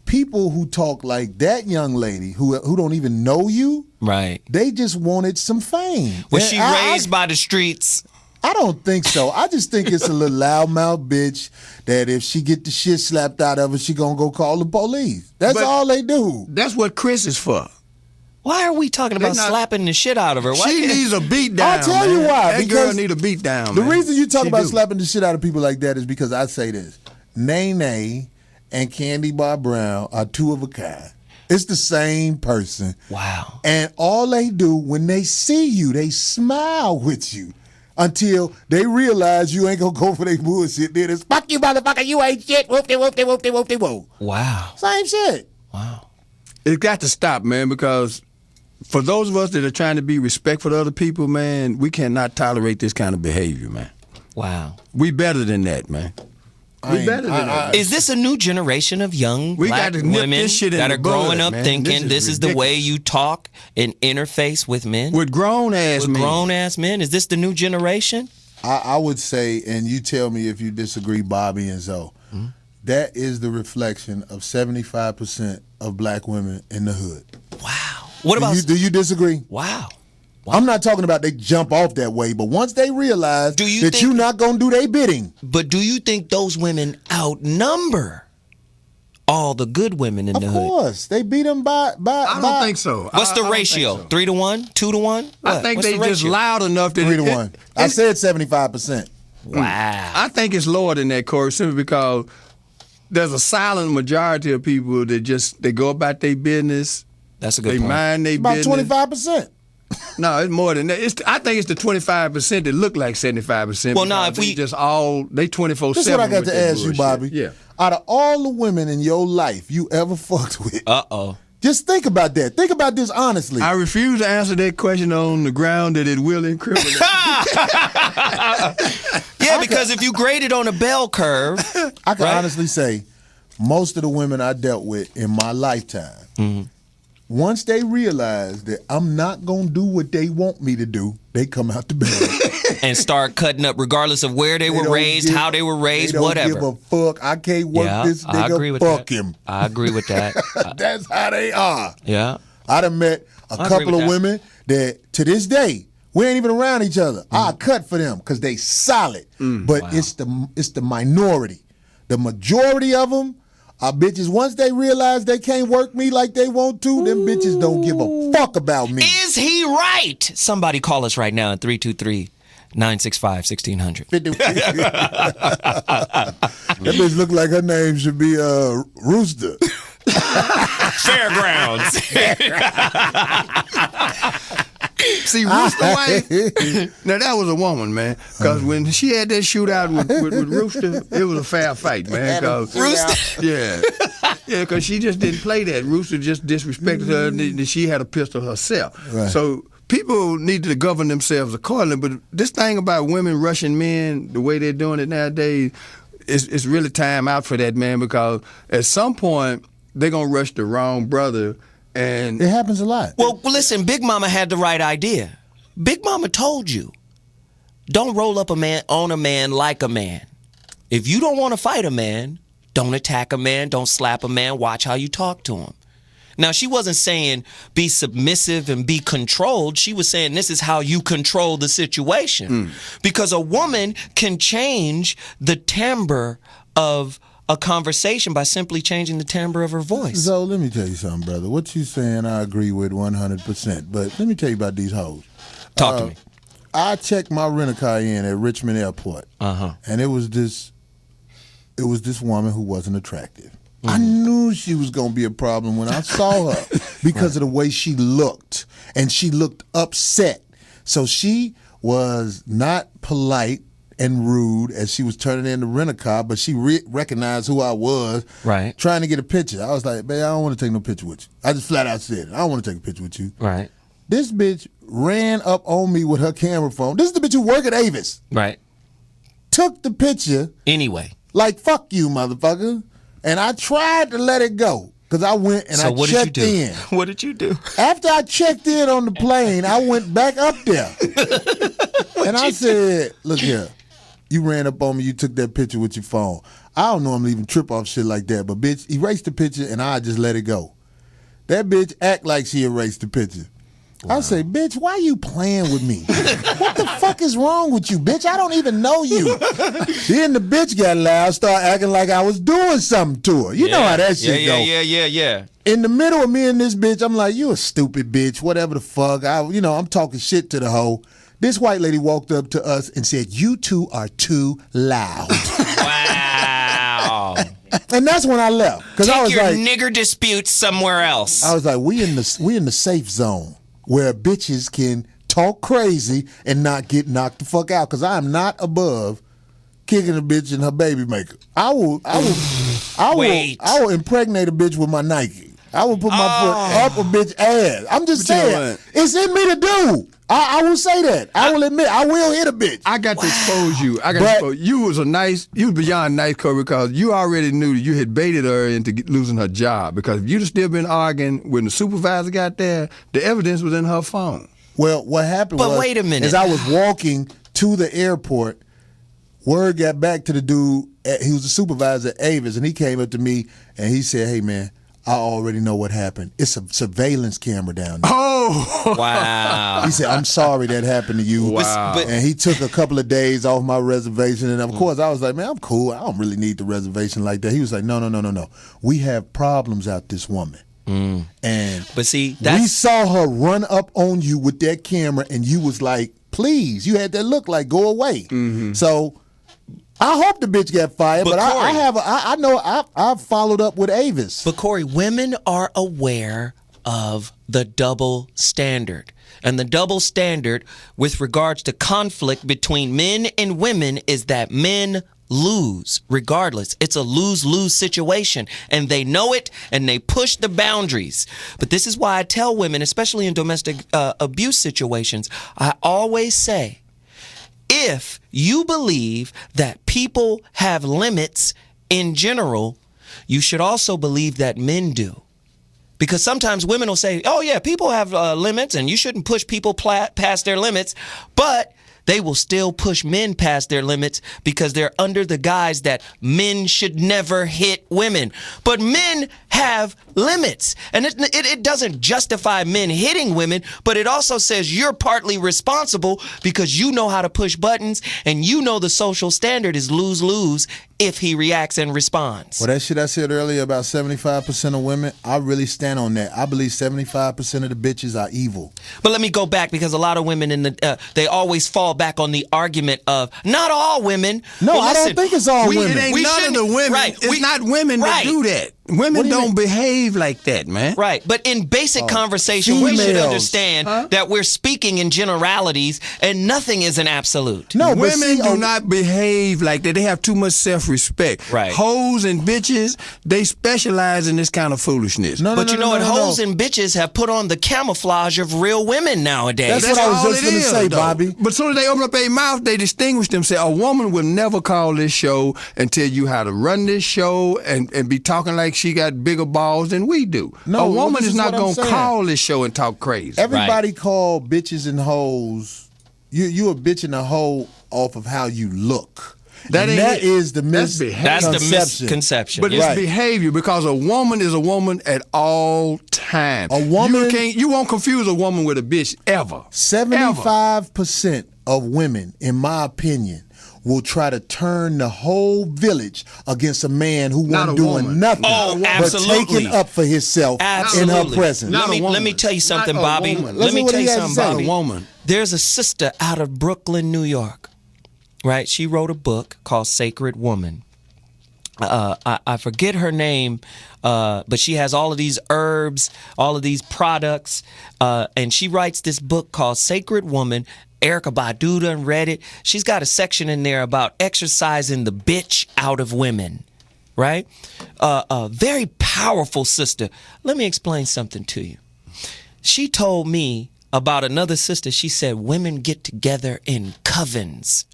people who talk like that young lady who don't even know you, Right. they just wanted some fame. Was And she I- raised by the streets? I don't think so. I just think it's a little loudmouth bitch that if she get the shit slapped out of her, she gonna go call the police. That's all they do. That's what Chris is for. Why are we talking about slapping the shit out of her? Why She needs a beat down. I'll tell you why. That because girl need a beat down. The man. reason you talk She about do. slapping the shit out of people like that is because I say this: Nene and Candy Bar Brown are two of a kind. It's the same person. Wow. And all they do when they see you, they smile with you until they realize you ain't gonna go for their bullshit. Then it's fuck you, motherfucker, you ain't shit. Whoop de whoop de whoop de whoop de whoop. Wow. Same shit. Wow. It's got to stop, man, because for those of us that are trying to be respectful to other people, man, we cannot tolerate this kind of behavior, man. Wow. We better than that, man. We better than that. Is this a new generation of young black got to nip women this shit in that the are growing bud, up man. thinking This this is is the way ridiculous. you talk and interface with men? With grown-ass men. Grown-ass men? Is this the new generation? I would say, and you tell me if you disagree, Bobby and Zoe, that is the reflection of 75% of black women in the hood. Wow. What about... Do you disagree? Wow. I'm not talking about they jump off that way, but once they realize that you're not going to do their bidding. But do you think those women outnumber all the good women in the hood? Of course. They beat them by I don't think so. What's the I don't ratio? think so. 3 to 1? 2 to 1? I think they just loud enough that 3 to 1. I said 75%. Wow. I think it's lower than that, Corey, simply because there's a silent majority of people that they go about their business. That's a good they point. mind their About business. 25%. No, it's more than that. I think it's the 25% that look like 75%. Well, now, because if we- they just all they 24/7. This is what I got with to that ask you, bullshit. Bobby. Yeah. Out of all the women in your life you ever fucked with, just think about that. Think about this honestly. I refuse to answer that question on the ground that it will incriminate. Yeah, because if you grade it on a bell curve, I can honestly say most of the women I dealt with in my lifetime, once they realize that I'm not going to do what they want me to do, they come out the bed. and start cutting up regardless of where they were don't raised, give- how they were raised, they don't whatever. give a fuck. I can't work Yeah, this I agree nigga. with Fuck that. him. I agree with that. That's how they are. Yeah. I done met a I agree couple with of that. women that to this day we ain't even around each other. I cut for them because they solid. But it's the minority. The majority of them are bitches. Once they realize they can't work me like they want to, them bitches don't give a fuck about me. Is he right? Somebody call us right now at 323-965-1600. That bitch look like her name should be Rooster. Fairgrounds. See, Rooster wife. Now that was a woman, man. Because when she had that shootout with Rooster, it was a fair fight, man. 'Cause- Rooster. Yeah, because she just didn't play that. Rooster just disrespected her, and she had a pistol herself. Right. So people need to govern themselves accordingly. But this thing about women rushing men, the way they're doing it nowadays, it's really time out for that, man. Because at some point they're gonna rush the wrong brother. And it happens a lot. Well, listen, Big Mama had the right idea. Big Mama told you, don't roll up on a man like a man. If you don't want to fight a man, don't attack a man, don't slap a man, watch how you talk to him. Now, she wasn't saying be submissive and be controlled. She was saying this is how you control the situation. Because a woman can change the timbre of a conversation by simply changing the timbre of her voice. So let me tell you something, brother. What you saying, I agree with 100%. But let me tell you about these hoes. Talk to me. I checked my rent-a-car in at Richmond Airport, and it was this woman who wasn't attractive. I knew she was gonna be a problem when I saw her because of the way she looked, and she looked upset. So she was not polite and rude as she was turning in the rent-a-car, but she recognized who I was, Right. trying to get a picture. I was like, babe, I don't want to take no picture with you. I just flat out said it. I don't want to take a picture with you. Right. This bitch ran up on me with her camera phone. This is the bitch who work at Avis. Right. Took the picture Anyway. like, fuck you, motherfucker. And I tried to let it go because I went and So I what did you checked do? in. What did you do? After I checked in on the plane, I went back up there. And I said, look here. You ran up on me, you took that picture with your phone. I don't normally even trip off shit like that, but bitch, erase the picture and I just let it go. That bitch act like she erased the picture. I say, bitch, why you playing with me? What the fuck is wrong with you, bitch? I don't even know you. Then the bitch got loud, started acting like I was doing something to her. You know how that shit go. Yeah. In the middle of me and this bitch, I'm like, you a stupid bitch, whatever the fuck. I'm talking shit to the hoe. This white lady walked up to us and said, you two are too loud. Wow. And that's when I left. Take I was your like, nigger disputes somewhere else. I was like, we in the safe zone where bitches can talk crazy and not get knocked the fuck out. Because I am not above kicking a bitch in her baby maker. I will impregnate a bitch with my Nike. I will put my foot up a bitch ass. I'm just saying, it's in me to do. I will say that. I will admit, I will hit a bitch. I got to expose you. You was beyond nice, Corey, because you already knew that you had baited her into losing her job. Because if you'd have still been arguing when the supervisor got there, the evidence was in her phone. Well, what happened But wait a minute. as I was walking to the airport, word got back to the dude. He was the supervisor at Avis, and he came up to me and he said, hey, man, I already know what happened. It's a surveillance camera down there. Oh! Wow. He said, I'm sorry that happened to you. Wow. And he took a couple of days off my reservation. And, of course, I was like, man, I'm cool. I don't really need the reservation like that. He was like, no. We have problems out this woman. And but see, we saw her run up on you with that camera, and you was like, please. You had that look like, go away. Mm-hmm. So I hope the bitch got fired, but Corey, I know I've followed up with Avis. But Corey, women are aware of the double standard. And the double standard with regards to conflict between men and women is that men lose regardless. It's a lose-lose situation, and they know it, and they push the boundaries. But this is why I tell women, especially in domestic abuse situations, I always say, if you believe that people have limits in general, you should also believe that men do. Because sometimes women will say, oh yeah, people have limits and you shouldn't push people past their limits, but they will still push men past their limits because they're under the guise that men should never hit women. But men have limits. And it doesn't justify men hitting women, but it also says you're partly responsible because you know how to push buttons and you know the social standard is lose-lose if he reacts and responds. Well, that shit I said earlier about 75% of women, I really stand on that. I believe 75% of the bitches are evil. But let me go back because a lot of women they always fall back on the argument of not all women. No, well, listen, I don't think it's all women. It ain't none of the women. Right, it's not women that do that. Women don't behave like that, man. Right. But in basic conversation, we should understand that we're speaking in generalities and nothing is an absolute. No, women do not behave like that. They have too much self-respect. Right. Hoes and bitches, they specialize in this kind of foolishness. But you know what? Hoes and bitches have put on the camouflage of real women nowadays. That's what I was just going to say, Bobby. But as soon as they open up their mouth, they distinguish themselves. A woman will never call this show and tell you how to run this show and be talking like she got bigger balls than we do. No, a woman is not going to call this show and talk crazy. Everybody call bitches and hoes. You a bitch and a hoe off of how you look. That is the misconception. But it's behavior, because a woman is a woman at all times. A woman, you won't confuse a woman with a bitch ever. 75% of women, in my opinion, will try to turn the whole village against a man who wasn't doing nothing but taking up for himself in her presence. Let me tell you something, Bobby. Let me tell you something, Bobby. Not a woman. There's a sister out of Brooklyn, New York, right? She wrote a book called Sacred Woman. I forget her name, but she has all of these herbs, all of these products, and she writes this book called Sacred Woman. Erykah Badu done read it. She's got a section in there about exercising the bitch out of women, right? A very powerful sister. Let me explain something to you. She told me about another sister. She said women get together in covens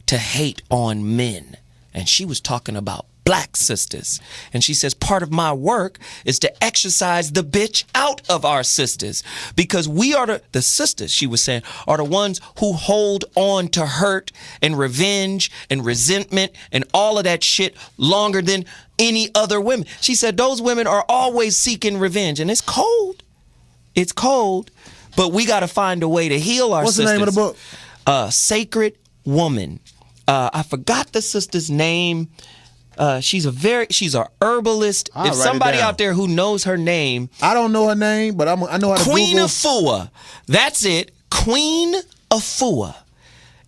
to hate on men. And she was talking about black sisters. And she says part of my work is to exercise the bitch out of our sisters, because we are the sisters, she was saying, are the ones who hold on to hurt and revenge and resentment and all of that shit longer than any other women. She said those women are always seeking revenge, and it's cold. It's cold. but we got to find a way to heal our What's sisters. the name of the book? Sacred Woman. I forgot the sister's name. She's a herbalist. I'll if write it somebody down. out there who knows her name, I don't know her name, but I know how to Queen Google. Afua. That's it. Queen Afua.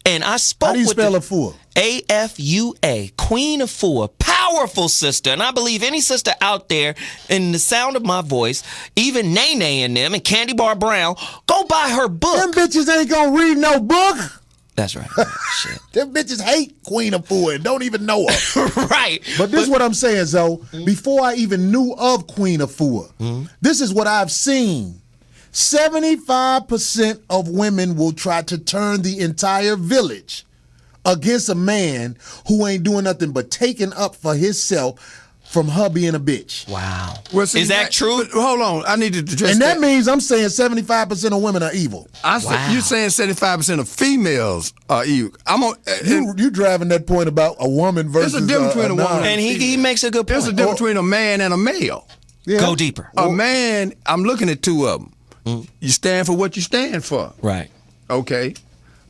And I spoke How do you with spell the- Afua? AFUA, Queen Afua, powerful sister. And I believe any sister out there in the sound of my voice, even Nene and them and Candy Bar Brown, go buy her book. Them bitches ain't gonna read no book. That's right. Shit. Them bitches hate Queen Afua and don't even know her. Right. But this is what I'm saying, Zoe. Before I even knew of Queen Afua, this is what I've seen. 75% of women will try to turn the entire village against a man who ain't doing nothing but taking up for himself from her being a bitch. Wow. Well, see, Is that true? but hold on, I need to address And that means I'm saying 75% of women are evil. You're saying 75% of females are evil. You driving that point about a woman versus There's a difference between a woman And he makes a good point. There's a difference between a man and a male. Yeah. Go deeper. A man, I'm looking at two of them. You stand for what you stand for. Right. Okay.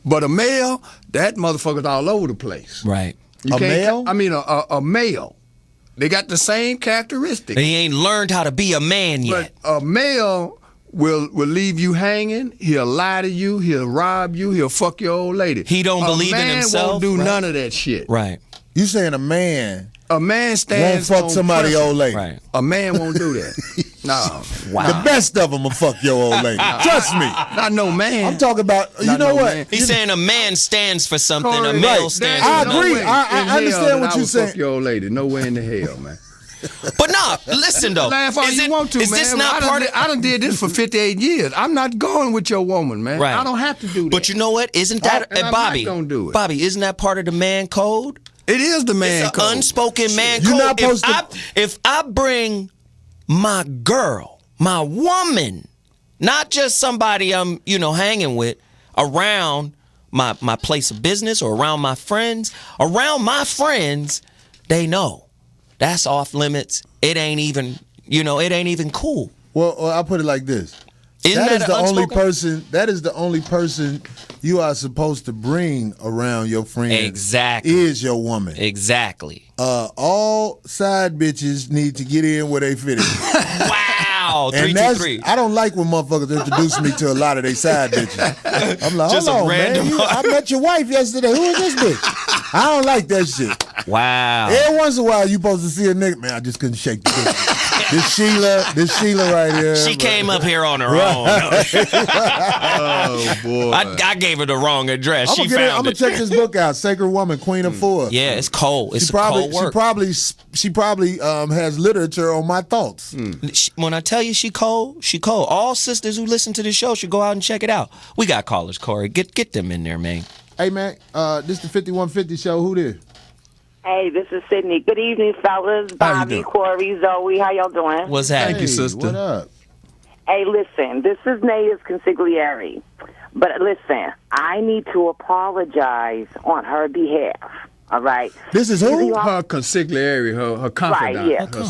But a male, that motherfucker's all over the place. Right. You A can't- male? I mean, a male. They got the same characteristics. He ain't learned how to be a man yet. But a male will leave you hanging. He'll lie to you. He'll rob you. He'll fuck your old lady. He don't believe in himself. A man won't do Right. none of that shit. Right. You saying a man A man won't stands fuck on somebody principle. old lady. Right. A man won't do that. No. The best of them will fuck your old lady. Trust me. Not no man. I'm talking about, you Not know no what? man. He's saying a man stands for something, a Corey, male right. stands I for There's agree. way I in hell understand that what I you're would saying. Fuck your old lady. No way in the hell, man. But nah, listen though. Laugh all Is you it- want to, is man. this not part of? I done did this for 58 years. I'm not going with your woman, man. Right. I don't have to do that. But you know what? Isn't that And I'm Bobby? not gonna do it. Bobby, isn't that part of the man code? It is the man It's code. an unspoken man You're code. not supposed to- If I bring my girl, my woman, not just somebody I'm hanging with, around my place of business or around my friends, they know that's off limits. It ain't even cool. Well, I'll put it like this. Isn't That that is the only unspoken? person. That is the only person you are supposed to bring around your friends. Exactly. Is your woman. Exactly. All side bitches need to get in where they fit in. Wow. And that's, 323. I don't like when motherfuckers introduce me to a lot of they side bitches. I'm like, Just hold a on, random- man. I met your wife yesterday. Who is this bitch? I don't like that shit. Wow. Every once in a while, you supposed to see a nigga. Man, I just couldn't shake the bitch. This Sheila right here. She but- came up here on her own. Oh, boy. I gave her the wrong address. I'm She gonna found it. check this book out. Sacred Woman, Queen of Four. Yeah, it's cold. It's cold work. She probably has literature on my thoughts. When I tell you she cold, she cold. All sisters who listen to the show should go out and check it out. We got callers, Corey. Get them in there, man. Hey man, this the 5150 show. Who this? Hey, this is Sydney. Good evening, fellas. How you Bobby, doing? Corey, Zoe. How y'all doing? What's happening? Thank you, sister. What up? Hey, listen. This is Naya's consigliere. But listen, I need to apologize on her behalf. All right? This is who? Her consigliere, her confidant. Right, yeah. Her Who?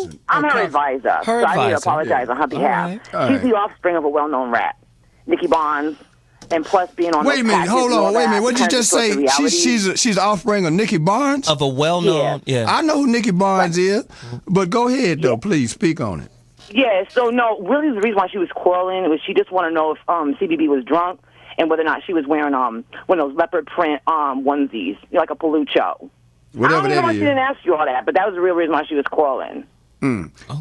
spokesperson. I'm her advisor. Her so I need to advisor, apologize on her behalf. right. All She's right. the offspring of a well-known rat, Nikki Bonds, and plus being on Wait a those minute, patches hold and all on, wait a that, minute. What did you kind of just say? distorts reality. She's the offspring of Nikki Barnes? Of a well-known, yeah. I know who Nikki Barnes is, but go ahead though, please speak on it. Yeah, so no, really the reason why she was quarreling was she just wanted to know if CBB was drunk and whether or not she was wearing one of those leopard print onesies, like a Palucho. Whatever I don't even know that why she is. didn't ask you all that, but that was the real reason why she was quarreling.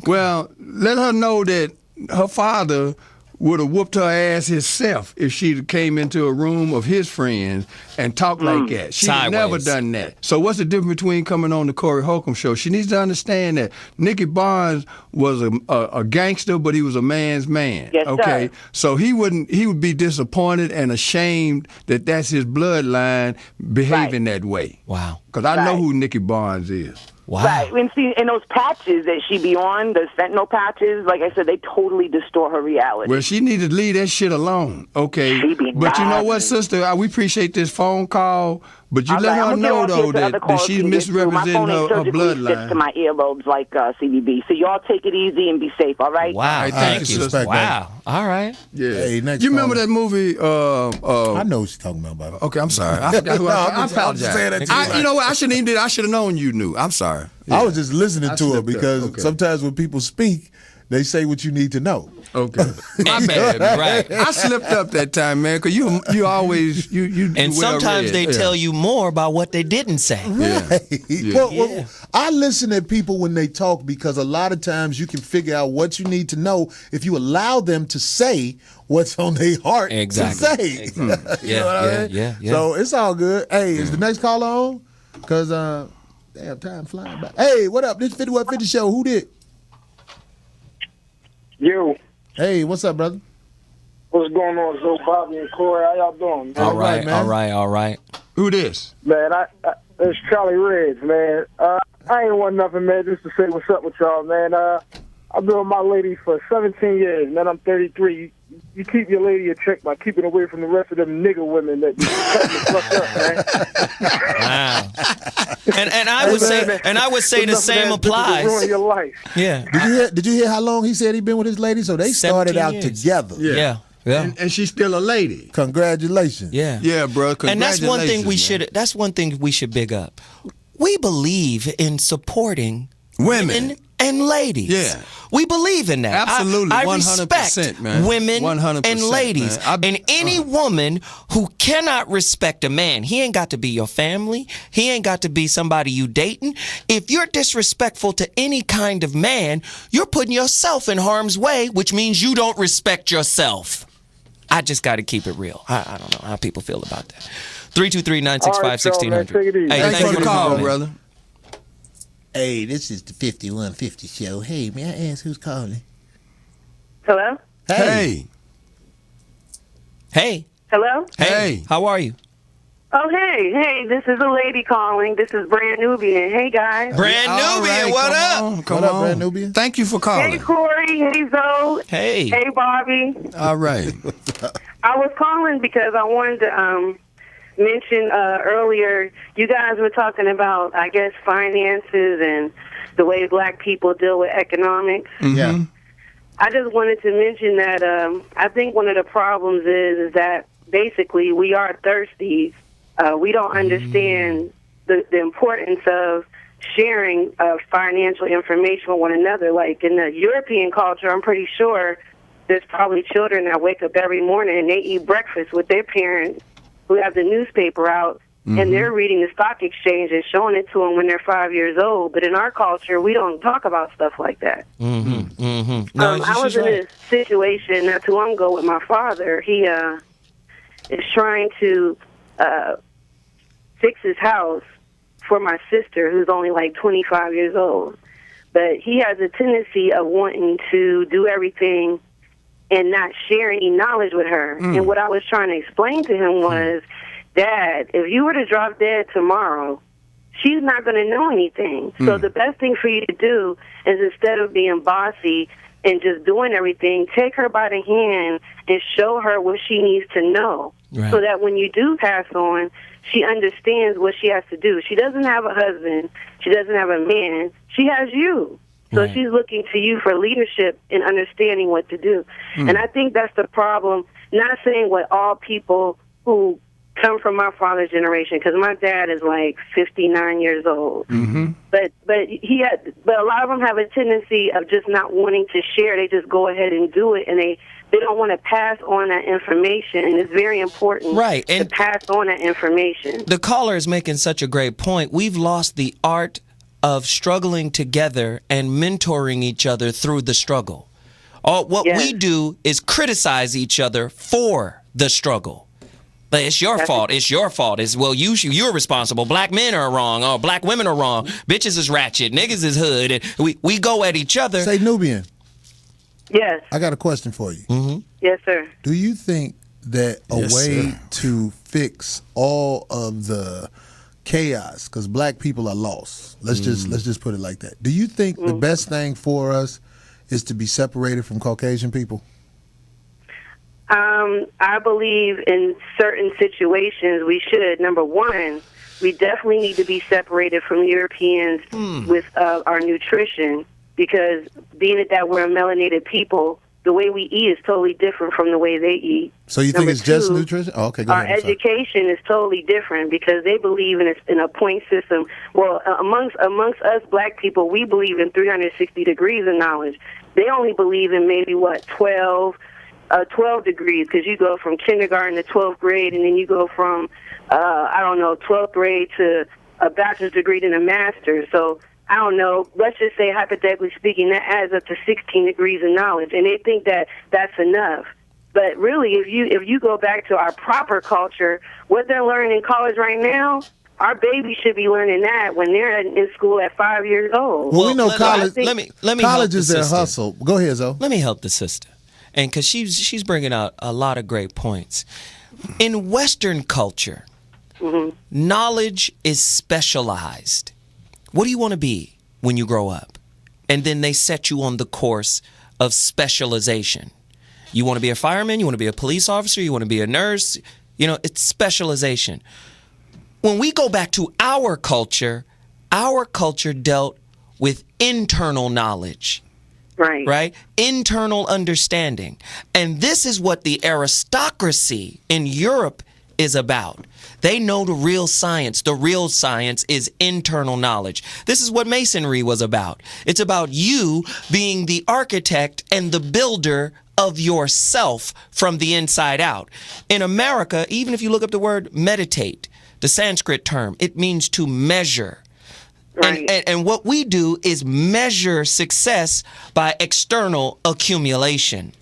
Well, let her know that her father would have whooped her ass himself if she came into a room of his friends and talked like that. She's never Sideways. done that. So what's the difference between coming on the Corey Holcomb show? She needs to understand that Nicky Barnes was a gangster, but he was a man's man. Yes, sir. Okay, so he would be disappointed and ashamed that that's his bloodline behaving that way. Wow. Because I know Right. who Nicky Barnes is. Wow. Right, and see, and those patches that she be on, the sentinel patches, like I said, they totally distort her reality. Well, she need to leave that shit alone, okay? She be But you know what, nothing. sister? We appreciate this phone call, But you All let right, her I'm gonna know get though off here so that, other that callers she's can get through. My misrepresenting phone ain't her surgically fixed bloodline. to my earlobes like CBB. So y'all take it easy and be safe. All right. Wow, Hey, thank thank you. you, sister. Wow. All right. Yeah. Hey, next you remember caller. that movie? I know what you're talking about, Bobby. Okay, I'm sorry. I forgot who I I'm apologize. just saying that to you. You know what? I shouldn't even did. I should have known you knew. I'm sorry. I was just listening I to her slipped up. because Okay. sometimes when people speak, they say what you need to know. Okay. My bad. Right. I slipped up that time, man, because you always you And sometimes they tell you. you more about what they didn't say. Yeah. Yeah. Well, I listen to people when they talk because a lot of times you can figure out what you need to know if you allow them to say what's on their heart Exactly. to say. Exactly. You know what I mean? Yeah. So it's all good. Hey, is the next caller on? Because damn, time flying by. Hey, what up? This 5150 show. Who did? Yo, Hey, what's up, brother? what's going on, Zoe, Bobby, and Corey? How y'all doing, man? All right, man. all right. Who this? Man, it's Charlie Reds, man. I ain't want nothing, man, just to say what's up with y'all, man. I've been with my lady for 17 years, man. I'm 33. You keep your lady a check by keeping away from the rest of them nigger women that you cut the fuck up, man. Wow. And I would say the same applies. Ruin your life. Yeah. Did you hear how long he said he been with his lady? So they started 17 out years. together. Yeah. And she's still a lady. Congratulations. Yeah. Yeah, bro. And that's one thing Congratulations, man. we should big up. We believe in supporting Women. and ladies. Yeah. We believe in that. Absolutely, I 100%, respect man. women 100%, and ladies. man. And any woman who cannot respect a man, he ain't got to be your family. He ain't got to be somebody you dating. If you're disrespectful to any kind of man, you're putting yourself in harm's way, which means you don't respect yourself. I just got to keep it real. I don't know how people feel about that. 323-965-1600. Take it easy. Hey, Thanks for the call, man. brother. Hey, this is the 5150 show. Hey, may I ask who's calling? Hello. Hey. Hey. Hello. Hey. How are you? Oh, hey, this is a lady calling. This is Brand Nubian. Hey, guys. Brand All Nubian, right, what up? Come What up, on. Brand Nubian? Thank you for calling. Hey, Corey. Hey, Zoe. Hey. Hey, Bobby. All right. I was calling because I wanted to mention earlier, you guys were talking about, I guess, finances and the way black people deal with economics. Yeah. I just wanted to mention that I think one of the problems is that basically we are thirsty. We don't understand the importance of sharing financial information with one another. Like in the European culture, I'm pretty sure there's probably children that wake up every morning and they eat breakfast with their parents who have the newspaper out, and they're reading the stock exchange and showing it to them when they're 5 years old. But in our culture, we don't talk about stuff like that. No, I was she's in right. a situation not too long ago with my father. He is trying to fix his house for my sister, who's only like 25 years old. But he has a tendency of wanting to do everything and not share any knowledge with her. And what I was trying to explain to him was, Dad, if you were to drop dead tomorrow, she's not going to know anything. So the best thing for you to do is, instead of being bossy and just doing everything, take her by the hand and show her what she needs to know. Right. So that when you do pass on, she understands what she has to do. She doesn't have a husband. She doesn't have a man. She has you. So Right. she's looking to you for leadership and understanding what to do. And I think that's the problem. Not saying what all people who come from my father's generation, because my dad is like 59 years old. But a lot of them have a tendency of just not wanting to share. They just go ahead and do it, and they don't want to pass on that information. And it's very important, Right, to and pass on that information. the caller is making such a great point. We've lost the art of struggling together and mentoring each other through the struggle. What we do is criticize each other for the struggle. But it's your fault. It's your fault. It's, well, you're responsible. Black men are wrong. Or black women are wrong. Bitches is ratchet. Niggas is hood. And we go at each other. Say, Nubian, Yes. I got a question for you. Yes, sir. Do you think that a Yes, way sir. to fix all of the chaos, because black people are lost, let's just put it like that, do you think the best thing for us is to be separated from Caucasian people? I believe in certain situations we should. Number one, we definitely need to be separated from Europeans with our nutrition, because being that we're a melanated people, the way we eat is totally different from the way they eat. So you think it's just nutrition? Oh, okay, go Our ahead. I'm sorry. education is totally different because they believe in a point system. Well, amongst us black people, we believe in 360 degrees of knowledge. They only believe in maybe 12 degrees, because you go from kindergarten to 12th grade, and then you go from 12th grade to a bachelor's degree to a master's. So I don't know, let's just say hypothetically speaking, that adds up to 16 degrees of knowledge, and they think that that's enough. But really, if you go back to our proper culture, what they're learning in college right now, our babies should be learning that when they're in school at 5 years old. Well, we know college. Let me college help is the their sister. hustle. Go ahead, Zoe. Let me help the sister, and because she's bringing out a lot of great points. In Western culture, knowledge is specialized. What do you want to be when you grow up? And then they set you on the course of specialization. You want to be a fireman, you want to be a police officer, you want to be a nurse. It's specialization. When we go back to our culture dealt with internal knowledge. Right? Internal understanding. And this is what the aristocracy in Europe is about. They know the real science. The real science is internal knowledge. This is what Masonry was about. It's about you being the architect and the builder of yourself from the inside out. In America, even if you look up the word meditate, the Sanskrit term, it means to measure. Right. And what we do is measure success by external accumulation.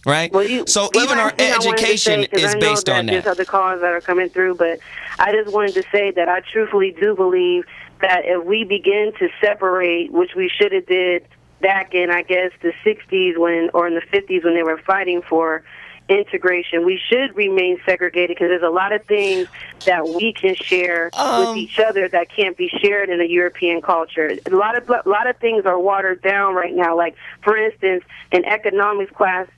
Right? So even our education is based on that. There's other callers that are coming through, but I just wanted to say that I truthfully do believe that if we begin to separate, which we should have did back in, I guess, the 60s or in the 50s when they were fighting for integration, we should remain segregated, because there's a lot of things that we can share with each other that can't be shared in a European culture. A lot of things are watered down right now. Like, for instance, in economics class,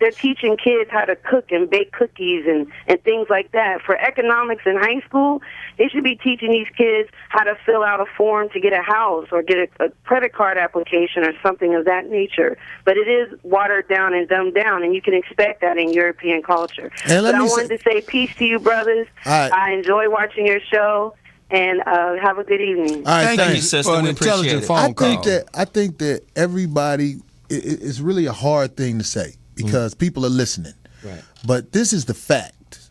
they're teaching kids how to cook and bake cookies and things like that. For economics in high school, they should be teaching these kids how to fill out a form to get a house or get a credit card application or something of that nature. But it is watered down and dumbed down, and you can expect that in European culture. And I wanted to say peace to you, brothers. Right. I enjoy watching your show, and have a good evening. All right, Thank you, sister. for an We appreciate intelligent it. phone call. I think that everybody, it's really a hard thing to say because people are listening. Right. But this is the fact.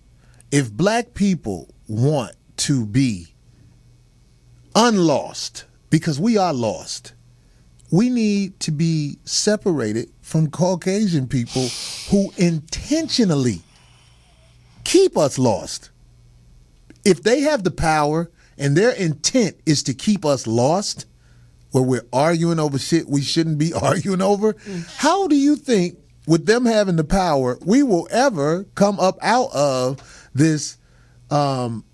If black people want to be unlost, because we are lost, we need to be separated from Caucasian people who intentionally keep us lost. If they have the power and their intent is to keep us lost, where we're arguing over shit we shouldn't be arguing over, how do you think, with them having the power, we will ever come up out of this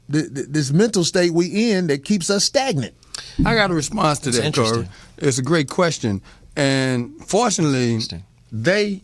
this mental state we in that keeps us stagnant? I got a response to that, Corey. It's a great question. And fortunately, they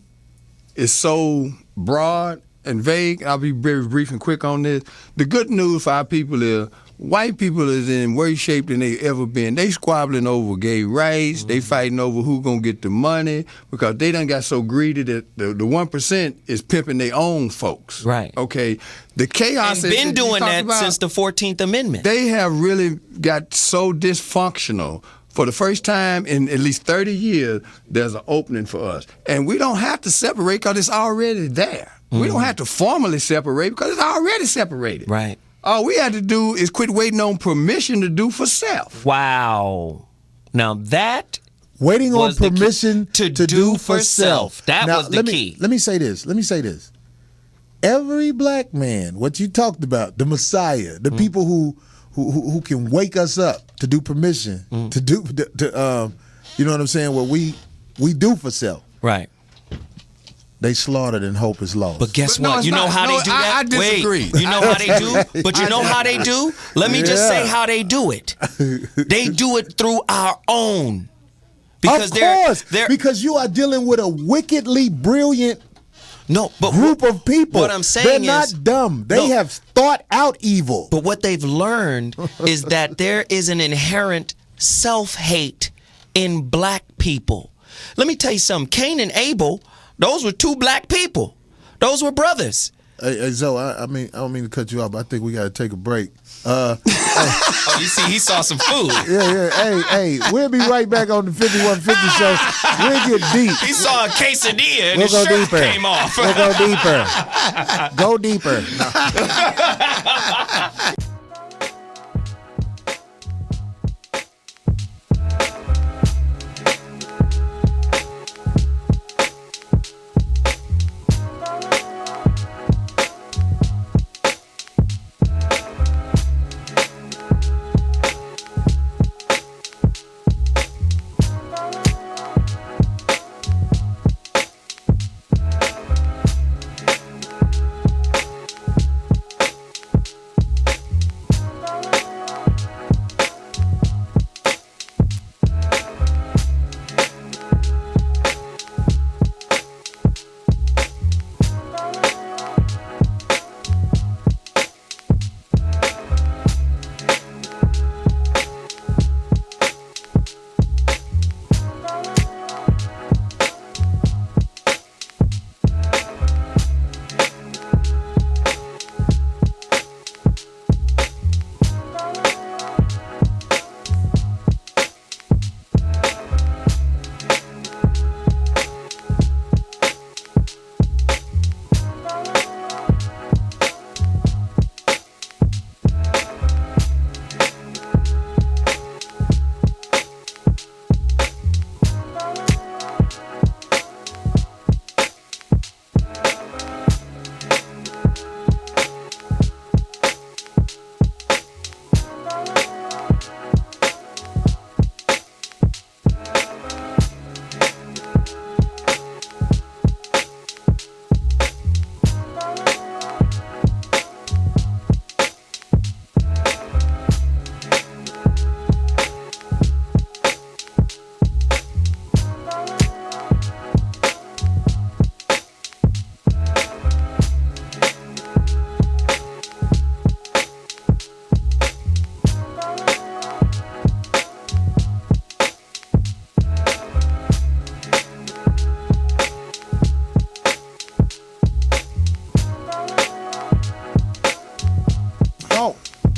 is so broad and vague. I'll be very brief and quick on this. The good news for our people is white people is in worse shape than they ever been. They squabbling over gay rights. They fighting over who gonna get the money because they done got so greedy that the 1% is pimping their own folks. Right. Okay. The chaos And been that you doing talked that about, since the 14th Amendment. they have really got so dysfunctional. For the first time in at least 30 years, there's an opening for us. And we don't have to separate because it's already there. We don't have to formally separate because it's already separated. Right. All we have to do is quit waiting on permission to do for self. Wow. Now that Waiting on was the key. permission To do for self. That Now, was the key. Let me say this. Every black man, what you talked about, the Messiah, the people who can wake us up to do permission, to do you know what I'm saying, what we do for self. Right. They slaughtered and hope is lost. But guess But no, what? it's You know not. how No, they do I that? disagree. Wait, you know how they do? But you know how they do? Let me just say how they do it. They do it through our own. Because of course, they're because you are dealing with a wickedly brilliant No, but group of people. What I'm saying They're not dumb. They have thought out evil. But what they've learned is that there is an inherent self-hate in black people. Let me tell you something. Cain and Abel, those were two black people. Those were brothers. Hey Zoe, I don't mean to cut you off, but I think we got to take a break. Oh, you see, he saw some food. Yeah. Hey, we'll be right back on the 5150 show. We'll get deep. He saw a quesadilla and his shirt came off. We'll go deeper. Go deeper.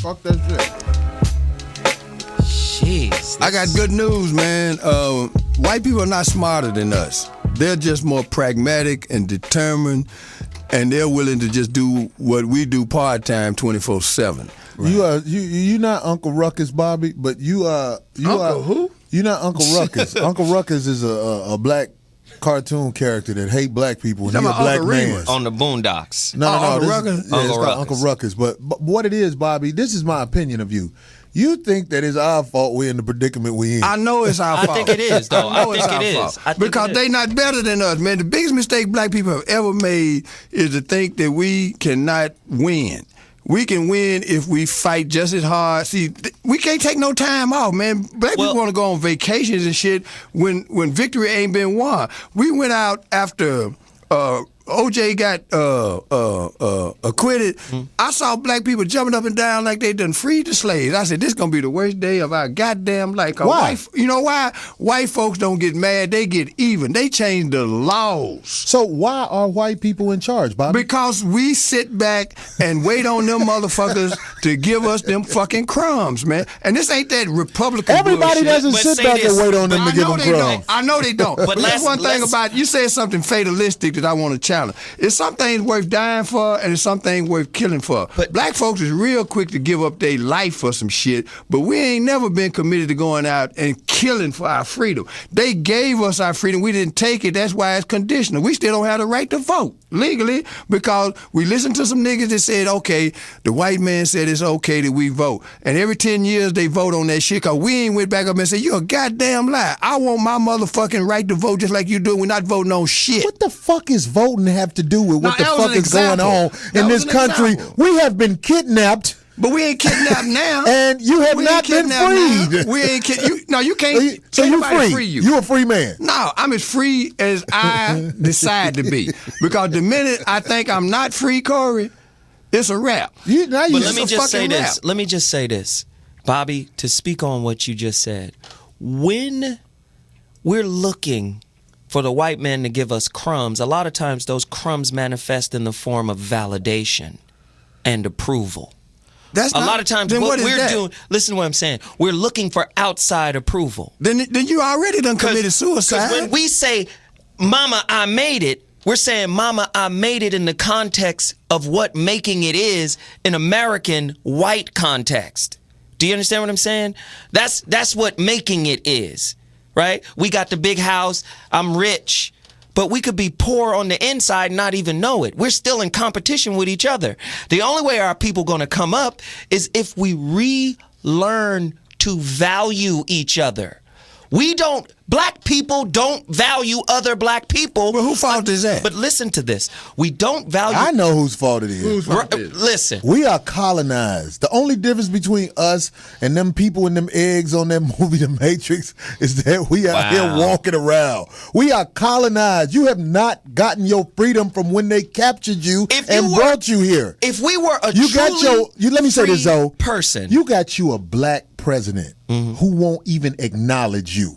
Fuck that shit. Jeez. I got good news, man. White people are not smarter than us. They're just more pragmatic and determined, and they're willing to just do what we do part-time 24/7. Right. You not Uncle Ruckus, Bobby, but you Uncle who? You're not Uncle Ruckus. Uncle Ruckus is a black cartoon character that hate black people, and he's a black man. On the Boondocks. No. Uncle Ruckus? It's called Uncle Ruckus. But what it is, Bobby, this is my opinion of you. You think that it's our fault we're in the predicament we in. I know it's our fault. I think it is, though. I think it is. Because they not better than us, man. The biggest mistake black people have ever made is to think that we cannot win. We can win if we fight just as hard. See, we can't take no time off, man. Black people want to go on vacations and shit when victory ain't been won. We went out after OJ got acquitted. I saw black people jumping up and down like they done freed the slaves. I said, this is going to be the worst day of our goddamn life. Why? You know why? White folks don't get mad. They get even. They change the laws. So why are white people in charge, Bobby? Because we sit back and wait on them motherfuckers to give us them fucking crumbs, man. And this ain't that Republican Everybody bullshit. doesn't sit back and wait on them to give them crumbs. I know they don't. But that's one thing about, you said something fatalistic that I want to challenge. It's some things worth dying for, and it's some things worth killing for. But black folks is real quick to give up their life for some shit, but we ain't never been committed to going out and killing for our freedom. They gave us our freedom. We didn't take it. That's why it's conditional. We still don't have the right to vote legally because we listened to some niggas that said, okay, the white man said it's okay that we vote. And every 10 years they vote on that shit because we ain't went back up and said, you're a goddamn lie. I want my motherfucking right to vote just like you do. We're not voting on shit. What the fuck is voting have to do with what the fuck is going on in this country? We have been kidnapped But we ain't kidnapped now. And you have not been freed. Now. We ain't kidnapped. No, you can't. So can't you nobody free. free you. You a free man. No, I'm as free as I decide to be. Because the minute I think I'm not free, Corey, it's a wrap. But let me just say this. Let me just say this, Bobby, to speak on what you just said. When we're looking for the white man to give us crumbs, a lot of times those crumbs manifest in the form of validation and approval. That's a lot of times what we're doing, listen to what I'm saying, we're looking for outside approval. Then you already done committed suicide. Because when we say, Mama, I made it, we're saying, Mama, I made it in the context of what making it is in American white context. Do you understand what I'm saying? That's what making it is, right? We got the big house, I'm rich. But we could be poor on the inside and not even know it. We're still in competition with each other. The only way our people going to come up is if we relearn to value each other. Black people don't value other black people. Well, whose fault is that? But listen to this. We don't value. I know whose fault it is. Whose fault it is? Listen. We are colonized. The only difference between us and them people in them eggs on that movie, The Matrix, is that we are here walking around. We are colonized. You have not gotten your freedom from when they captured you brought you here. If we were a let me say this, though. Person. You got you a black president who won't even acknowledge you.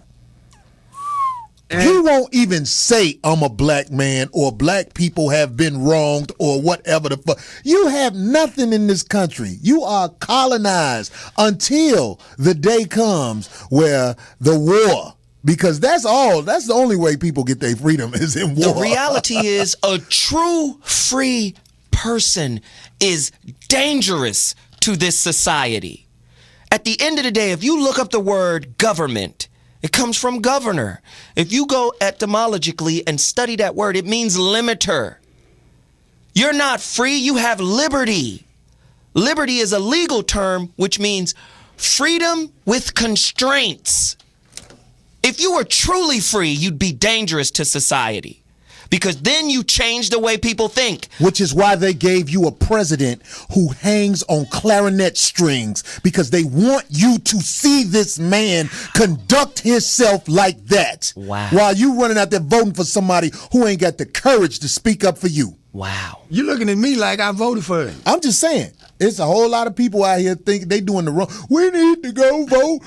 He won't even say, I'm a black man, or black people have been wronged, or whatever the fuck. You have nothing in this country. You are colonized until the day comes where the war, because that's the only way people get their freedom is in war. The reality is a true free person is dangerous to this society. At the end of the day, if you look up the word government, it comes from governor. If you go etymologically and study that word, it means limiter. You're not free, you have liberty. Liberty is a legal term which means freedom with constraints. If you were truly free, you'd be dangerous to society. Because then you change the way people think. Which is why they gave you a president who hangs on clarinet strings, because they want you to see this man conduct himself like that. Wow. While you running out there voting for somebody who ain't got the courage to speak up for you. Wow. You looking at me like I voted for him. I'm just saying. It's a whole lot of people out here think they doing the wrong. We need to go vote.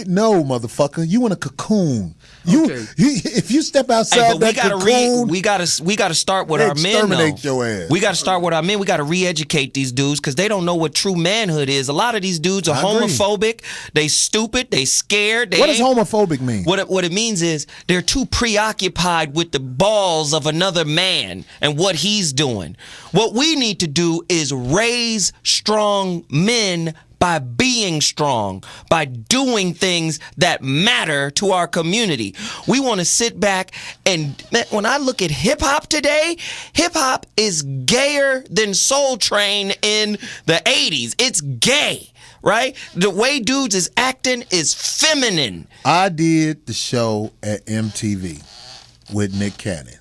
No, motherfucker. You in a cocoon. Okay. If you step outside that cocoon, we gotta start with our men. Exterminate your ass. We gotta start with our men. We gotta re-educate these dudes because they don't know what true manhood is. A lot of these dudes are homophobic. They stupid. They scared. What does homophobic mean? What it means is they're too preoccupied with the balls of another man and what he's doing. What we need to do is raise strong men by being strong, by doing things that matter to our community. We want to sit back and, when I look at hip hop today, hip hop is gayer than Soul Train in the 80s. It's gay, right? The way dudes is acting is feminine. I did the show at MTV with Nick Cannon.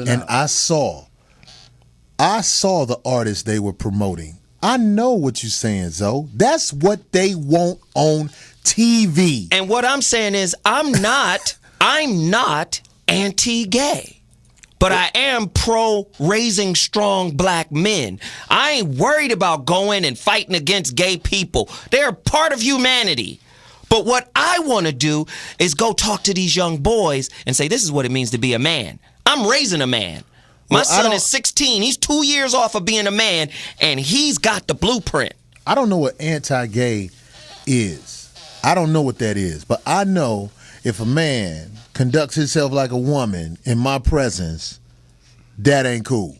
And I saw the artists they were promoting. I know what you're saying, Zoe. That's what they want on TV. And what I'm saying is I'm not anti-gay. But I am pro raising strong black men. I ain't worried about going and fighting against gay people. They're part of humanity. But what I want to do is go talk to these young boys and say, this is what it means to be a man. I'm raising a man. My son is 16. He's 2 years off of being a man, and he's got the blueprint. I don't know what anti-gay is. I don't know what that is. But I know if a man conducts himself like a woman in my presence, that ain't cool.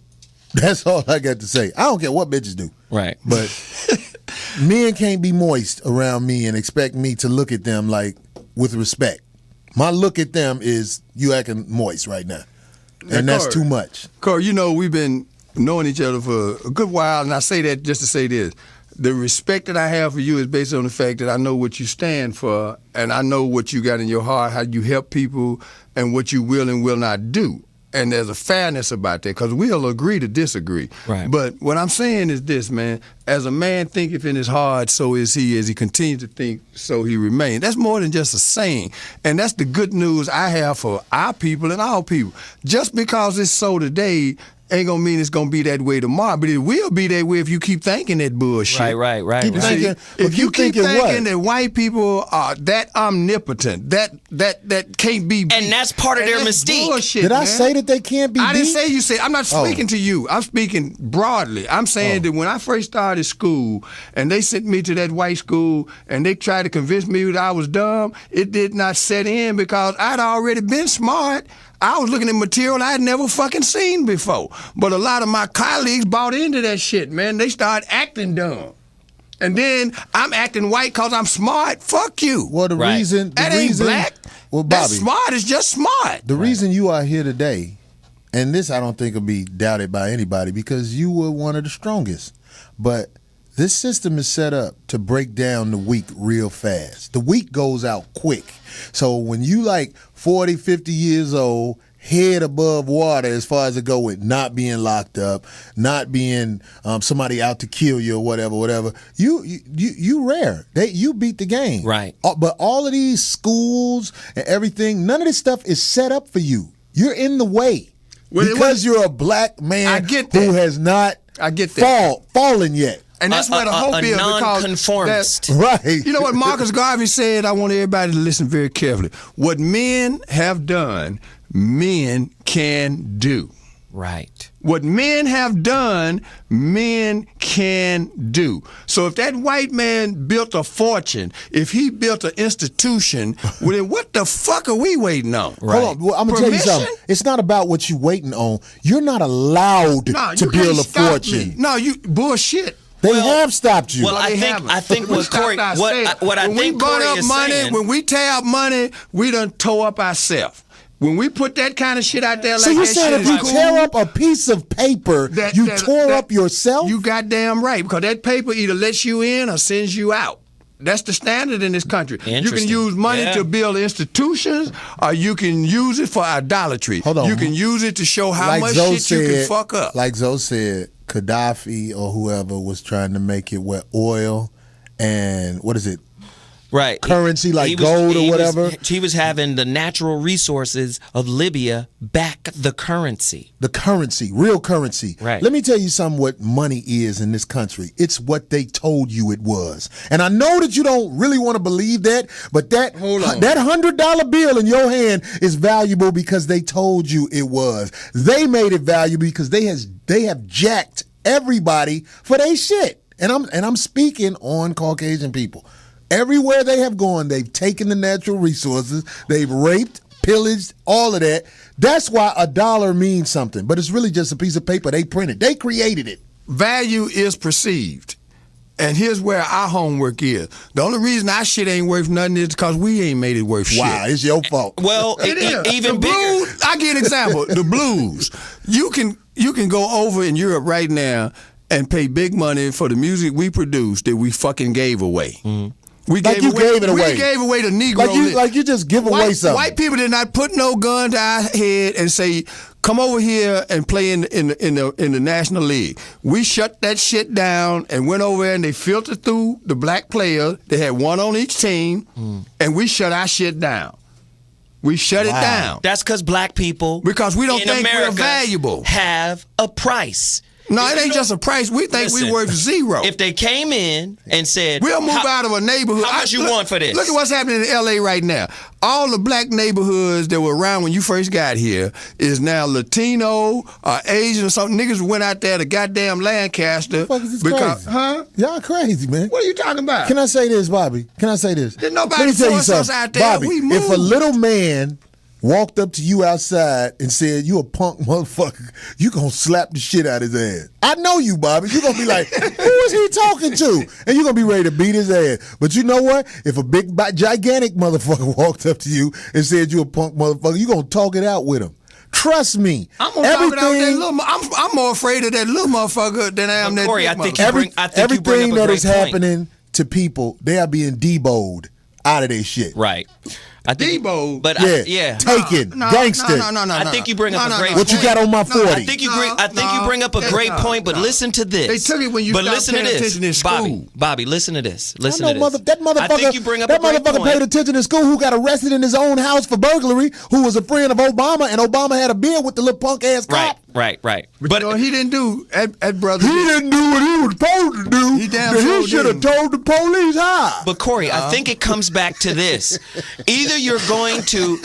That's all I got to say. I don't care what bitches do. Right. But men can't be moist around me and expect me to look at them like with respect. My look at them is you acting moist right now. And that's too much. Corey, you know, we've been knowing each other for a good while, and I say that just to say this. The respect that I have for you is based on the fact that I know what you stand for, and I know what you got in your heart, how you help people, and what you will and will not do. and there's a fairness about that, because we'll agree to disagree. Right. But what I'm saying is this, man. As a man thinketh in his heart, so is he. As he continues to think, so he remains. That's more than just a saying. And that's the good news I have for our people and all people. Just because it's so today ain't gonna mean it's gonna be that way tomorrow, but it will be that way if you keep thinking that bullshit. Right. Keep thinking, If you keep thinking thinking what? that white people are that omnipotent, that can't be beat, And that's part of their that's mystique. bullshit, Did I man. say that they can't be I beat? didn't say you said. I'm not Oh. speaking to you. I'm speaking broadly. I'm saying that when I first started school and they sent me to that white school and they tried to convince me that I was dumb, it did not set in because I'd already been smart. I was looking at material I'd never fucking seen before. But a lot of my colleagues bought into that shit, man. They started acting dumb. And then I'm acting white because I'm smart. Fuck you. Well, the reason that ain't black. Well, That's Bobby, smart. It's just smart. the reason you are here today, and this I don't think will be doubted by anybody, because you were one of the strongest. But this system is set up to break down the weak real fast. The weak goes out quick. So when you like 40, 50 years old, head above water as far as it go with not being locked up, not being somebody out to kill you or whatever, you rare. You beat the game. Right. But all of these schools and everything, none of this stuff is set up for you. You're in the way. Because you're a black man I get that. who has not I get that. fallen yet. And that's where the hope is, because nonconformist. Right. You know what Marcus Garvey said? I want everybody to listen very carefully. What men have done, men can do. Right. What men have done, men can do. So if that white man built a fortune, if he built an institution, well, then what the fuck are we waiting on? Hold on. Well, I'm going to tell you Permission? something. It's not about what you're waiting on. You're not allowed No, to you build can't a stop fortune. me. No, you bullshit. They have stopped you. Well, I think what Corey, what I think Corey is saying. When we tear up money, we done tore up ourselves. When we put that kind of shit out there, so like you that said shit if you is cool, tear up a piece of paper, you tore up yourself? You goddamn right, because that paper either lets you in or sends you out. That's the standard in this country. You can Interesting. use money Yeah. to build institutions, or you can use it for idolatry. Hold on. You can use it to show how Like much Zoe shit you can said- fuck up. Like Zoe said, Gaddafi or whoever was trying to make it where oil and what is it? Right. Currency like He was- gold or he was- whatever. he was having the natural resources of Libya back the currency. The currency, real currency. Right. Let me tell you something what money is in this country. It's what they told you it was. And I know that you don't really want to believe that, but that $100 bill in your hand is valuable because they told you it was. They made it valuable because they have jacked everybody for their shit. And I'm speaking on Caucasian people. Everywhere they have gone, they've taken the natural resources, they've raped, pillaged, all of that. That's why a dollar means something, but it's really just a piece of paper they printed. They created it. Value is perceived. And here's where our homework is. The only reason our shit ain't worth nothing is because we ain't made it worth shit. Wow, it's your fault. Well, It is. even The bigger. blues, I give an example. The blues. You can go over in Europe right now and pay big money for the music we produced that we fucking gave away. Mm-hmm. We Like you gave it away. We gave away the Negro. Like you just give away something. White people did not put no gun to our head and say, "Come over here and play in the National League." We shut that shit down and went over there and they filtered through the black players. They had one on each team, and we shut our shit down. We shut it down. That's because black people, Because we don't in think America, we're valuable. have a price. No, it ain't just a price. We think we Listen, worth zero. If they came in and said, We'll move out of a neighborhood. How much you want for this? Look at what's happening in L.A. right now. All the black neighborhoods that were around when you first got here is now Latino or Asian or something. Niggas went out there to goddamn Lancaster. What the fuck is this crazy? Huh? Y'all crazy, man. What are you talking about? Can I say this, Bobby? Can I say this? Did nobody Let me tell you force us something. out there? Bobby, We if a moved. little man walked up to you outside and said, "You a punk motherfucker," you gonna slap the shit out his ass. I know you, Bobby. You gonna be like, "Who is he talking to?" And you gonna be ready to beat his ass. But you know what? If a big, gigantic motherfucker walked up to you and said, "You a punk motherfucker," you gonna talk it out with him. Trust me. I'm gonna talk it out with that little. I'm more afraid of that little motherfucker than I am that Corey, big I think motherfucker. you bring up a everything that great is point. happening to people, they are being debowed out of their shit. Right. I think, Debo. but taken, gangster. No. I think you bring up a great What point. you got on my 40? I think you bring up a great point, but listen to this. They took it when you stopped paying attention in school. Bobby, listen to this. Listen I to know this. that motherfucker. I think you bring up that a great motherfucker point. paid attention in school. Who got arrested in his own house for burglary? Who was a friend of Obama, and Obama had a beer with the little punk ass cop. Right. But you know, he didn't do that brother. He didn't do what he was supposed to do. He should have told the police how. But Corey, I think it comes back to this: either you're going to,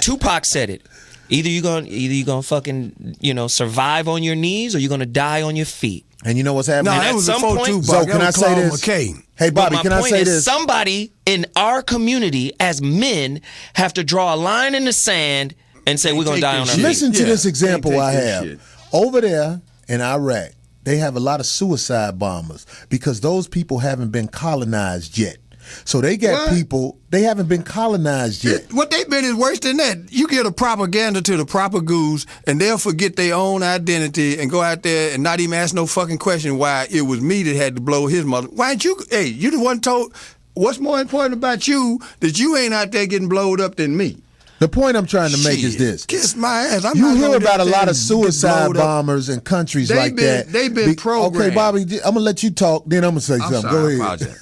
Tupac said it. Either you're gonna fucking survive on your knees, or you're gonna die on your feet. And you know what's happening? No, that was before Tupac. So can I say this? McCain. Hey, Bobby, can I say this? Somebody in our community, as men, have to draw a line in the sand and say we're gonna die on our feet. Listen to this example I have. Over there in Iraq, they have a lot of suicide bombers because those people haven't been colonized yet. So they got people, they haven't been colonized yet. What they've been is worse than that. You give a propaganda to the proper goose, and they'll forget their own identity and go out there and not even ask no fucking question why it was me that had to blow his mother. Why ain't you, you the one told, what's more important about you that you ain't out there getting blowed up than me? The point I'm trying to make is this. Kiss my ass. You hear about a lot of suicide bombers in countries like that. They've been programmed. Okay, Bobby, I'm going to let you talk, then I'm going to say something. Sorry, go ahead.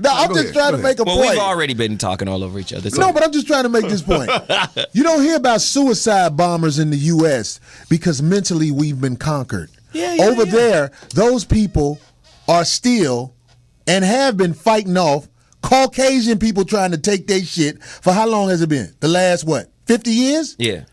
No, I'm just trying to make a point. Well, we've already been talking all over each other. So. No, but I'm just trying to make this point. You don't hear about suicide bombers in the U.S. because mentally we've been conquered. Over there, those people are still and have been fighting off Caucasian people trying to take their shit for how long has it been? The last, 50 years? Yeah.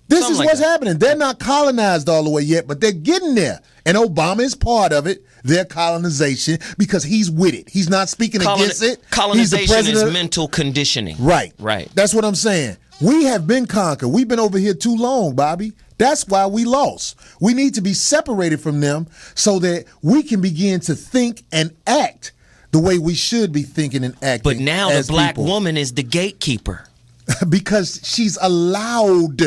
This Something is like what's that. happening. They're not colonized all the way yet, but they're getting there. And Obama is part of it, their colonization, because he's with it. He's not speaking against it. Colonization is mental conditioning. Right. Right. That's what I'm saying. We have been conquered. We've been over here too long, Bobby. That's why we lost. We need to be separated from them so that we can begin to think and act the way we should be thinking and acting. But now the black woman is the gatekeeper. Because she's allowed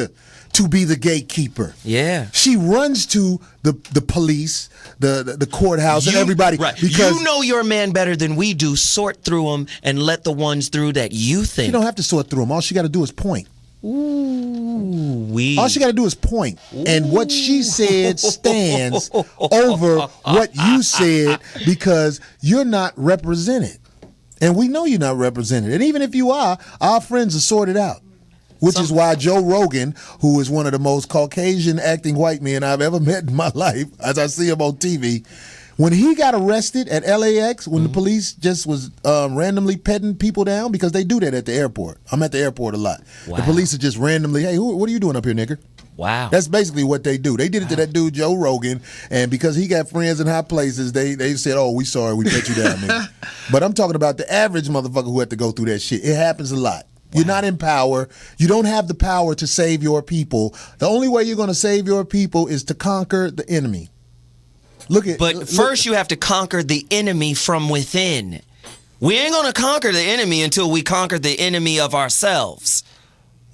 to be the gatekeeper. Yeah. She runs to the police, the courthouse, and everybody. Right. Because you know your man better than we do. Sort through them and let the ones through that you think. She don't have to sort through them. All she got to do is point. All she got to do is point. And what she said stands over what you said because you're not represented. And we know you're not represented. And even if you are, our friends are sorted out. Which is why Joe Rogan, who is one of the most Caucasian acting white men I've ever met in my life, as I see him on TV, when he got arrested at LAX, when the police just was randomly petting people down, because they do that at the airport. I'm at the airport a lot. Wow. The police are just randomly, hey, what are you doing up here, nigga? Wow. That's basically what they do. They did it to that dude, Joe Rogan, and because he got friends in high places, they said, oh, we sorry, we put you down, nigga. But I'm talking about the average motherfucker who had to go through that shit. It happens a lot. You're not in power. You don't have the power to save your people. The only way you're going to save your people is to conquer the enemy. First you have to conquer the enemy from within. We ain't going to conquer the enemy until we conquer the enemy of ourselves.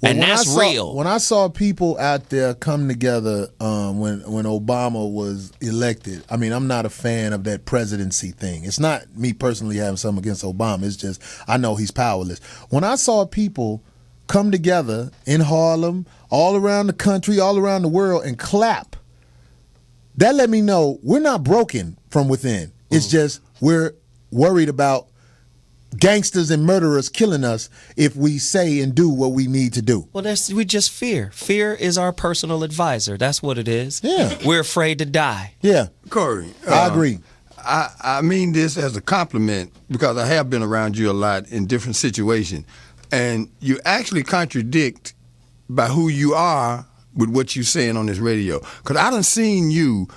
And that's real. When I saw people out there come together when Obama was elected, I mean, I'm not a fan of that presidency thing. It's not me personally having something against Obama. It's just I know he's powerless. When I saw people come together in Harlem, all around the country, all around the world, and clap, that let me know we're not broken from within. It's just we're worried about gangsters and murderers killing us if we say and do what we need to do. Well, we just fear. Fear is our personal advisor. That's what it is. Yeah. We're afraid to die. Yeah. Corey. I agree. I mean this as a compliment because I have been around you a lot in different situations. And you actually contradict by who you are with what you're saying on this radio. Because I done seen you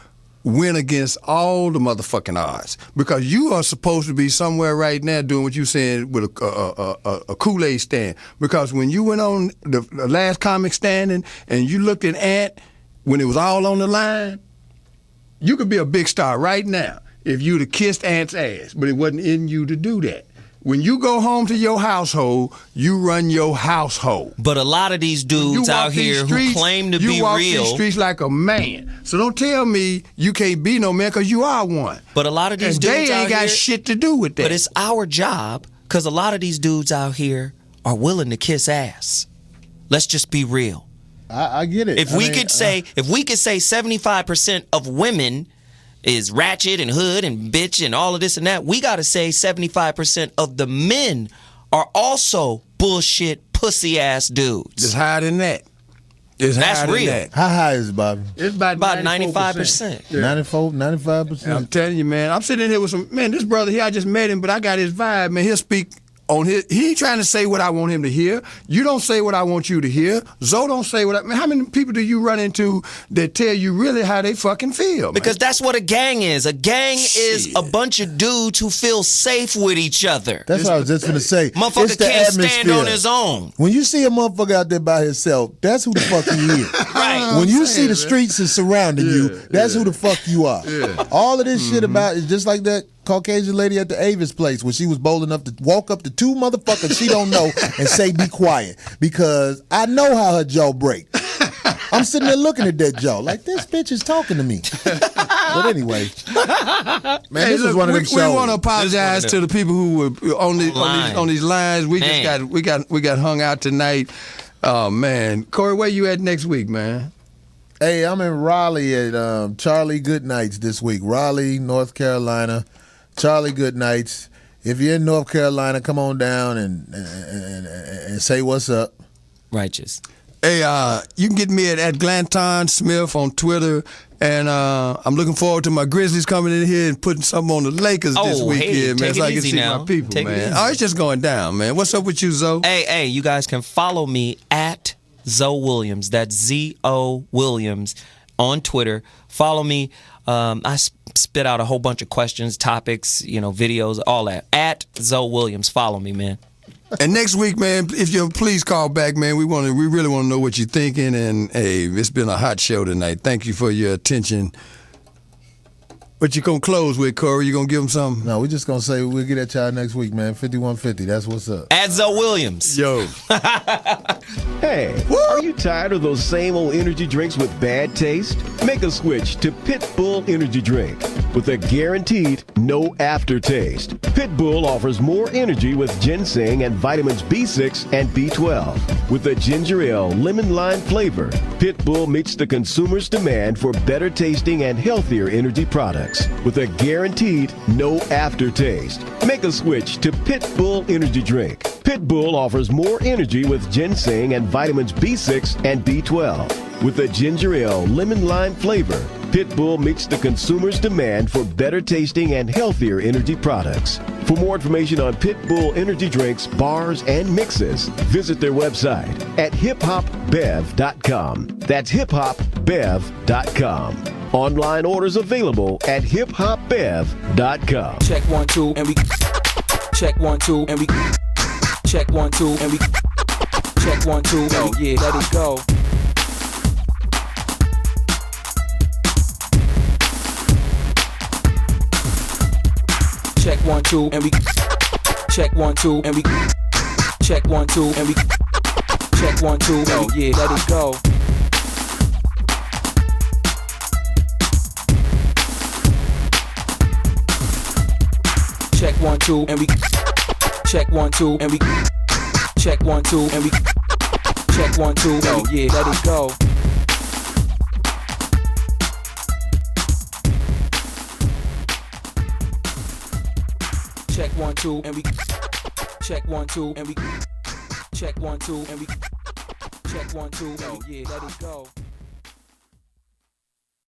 win against all the motherfucking odds because you are supposed to be somewhere right now doing what you saying with a Kool-Aid stand. Because when you went on the last comic standing and you looked at Ant when it was all on the line, you could be a big star right now if you'd have kissed Ant's ass, but it wasn't in you to do that. When you go home to your household, you run your household. But a lot of these dudes out here who claim to be real. You walk these streets like a man. So don't tell me you can't be no man because you are one. But a lot of these and dudes they ain't out got here, shit to do with that. But it's our job because a lot of these dudes out here are willing to kiss ass. Let's just be real. I get it. If we could say 75% of women is ratchet and hood and bitch and all of this and that, we got to say 75% of the men are also bullshit pussy ass dudes. It's higher than that. That's real. How high is it, Bobby? It's about 95%. Yeah. 95%. I'm telling you, man. I'm sitting here with this brother here, I just met him, but I got his vibe, man. He'll speak on he ain't trying to say what I want him to hear. You don't say what I want you to hear. Zoe don't say what how many people do you run into that tell you really how they fucking feel? Because that's what a gang is. A gang is a bunch of dudes who feel safe with each other. That's what I was just going to say. Motherfucker It's the can't stand atmosphere. on his own. When you see a motherfucker out there by himself, that's who the fuck he is. Right. When you see the streets is surrounding you, that's who the fuck you are. All of this shit about is just like that Caucasian lady at the Avis place when she was bold enough to walk up to two motherfuckers she don't know and say be quiet because I know how her jaw break. I'm sitting there looking at that jaw like this bitch is talking to me. But anyway, man, this is one of them shows. We want to apologize to the people who were on these lines. We just got hung out tonight. Oh man, Corey, where you at next week, man? Hey, I'm in Raleigh at Charlie Goodnights this week. Raleigh, North Carolina. Charlie Goodnights. If you're in North Carolina, come on down and say what's up. Righteous. Hey, you can get me at Glanton Smith on Twitter, and I'm looking forward to my Grizzlies coming in here and putting something on the Lakers this weekend, man. So I can see my people, man. Oh, it's just going down, man. What's up with you, Zoe? Hey, you guys can follow me at Zoe Williams. That's Z-O Williams on Twitter. Follow me. I spit out a whole bunch of questions, topics, videos, all that. At Zoe Williams. Follow me, man. And next week, man, if you please call back, man. We really want to know what you're thinking. And hey, it's been a hot show tonight. Thank you for your attention. What you gonna close with, Corey? You gonna give them something? No, we're just gonna say we'll get at y'all next week, man. 5150. That's what's up. At Zoe Williams. Yo. Hey, are you tired of those same old energy drinks with bad taste? Make a switch to Pitbull Energy Drink with a guaranteed no aftertaste. Pitbull offers more energy with ginseng and vitamins B6 and B12. With a ginger ale lemon lime flavor, Pitbull meets the consumer's demand for better tasting and healthier energy products. With a guaranteed no aftertaste. Make a switch to Pitbull Energy Drink. Pitbull offers more energy with ginseng and vitamins B6 and B12. With a ginger ale lemon lime flavor, Pitbull meets the consumer's demand for better tasting and healthier energy products. For more information on Pitbull energy drinks, bars, and mixes, visit their website at hiphopbev.com. That's hiphopbev.com. Online orders available at hiphopbev.com. Check 1 2 and we check 1 2 and we check 1 2 and we check 1 2. Oh yeah, let it go. Check 1 2 and we check 1 2 and we check 1 2 and we check 1 2. Oh yeah, let it go. Check 1 2 and we check 1 2 and we check 1 2 and we check 1 2. Oh yeah, let it go. Check 1 2 and we check 1 2 and we check 1 2 and we check 1 2. Oh yeah, let it go.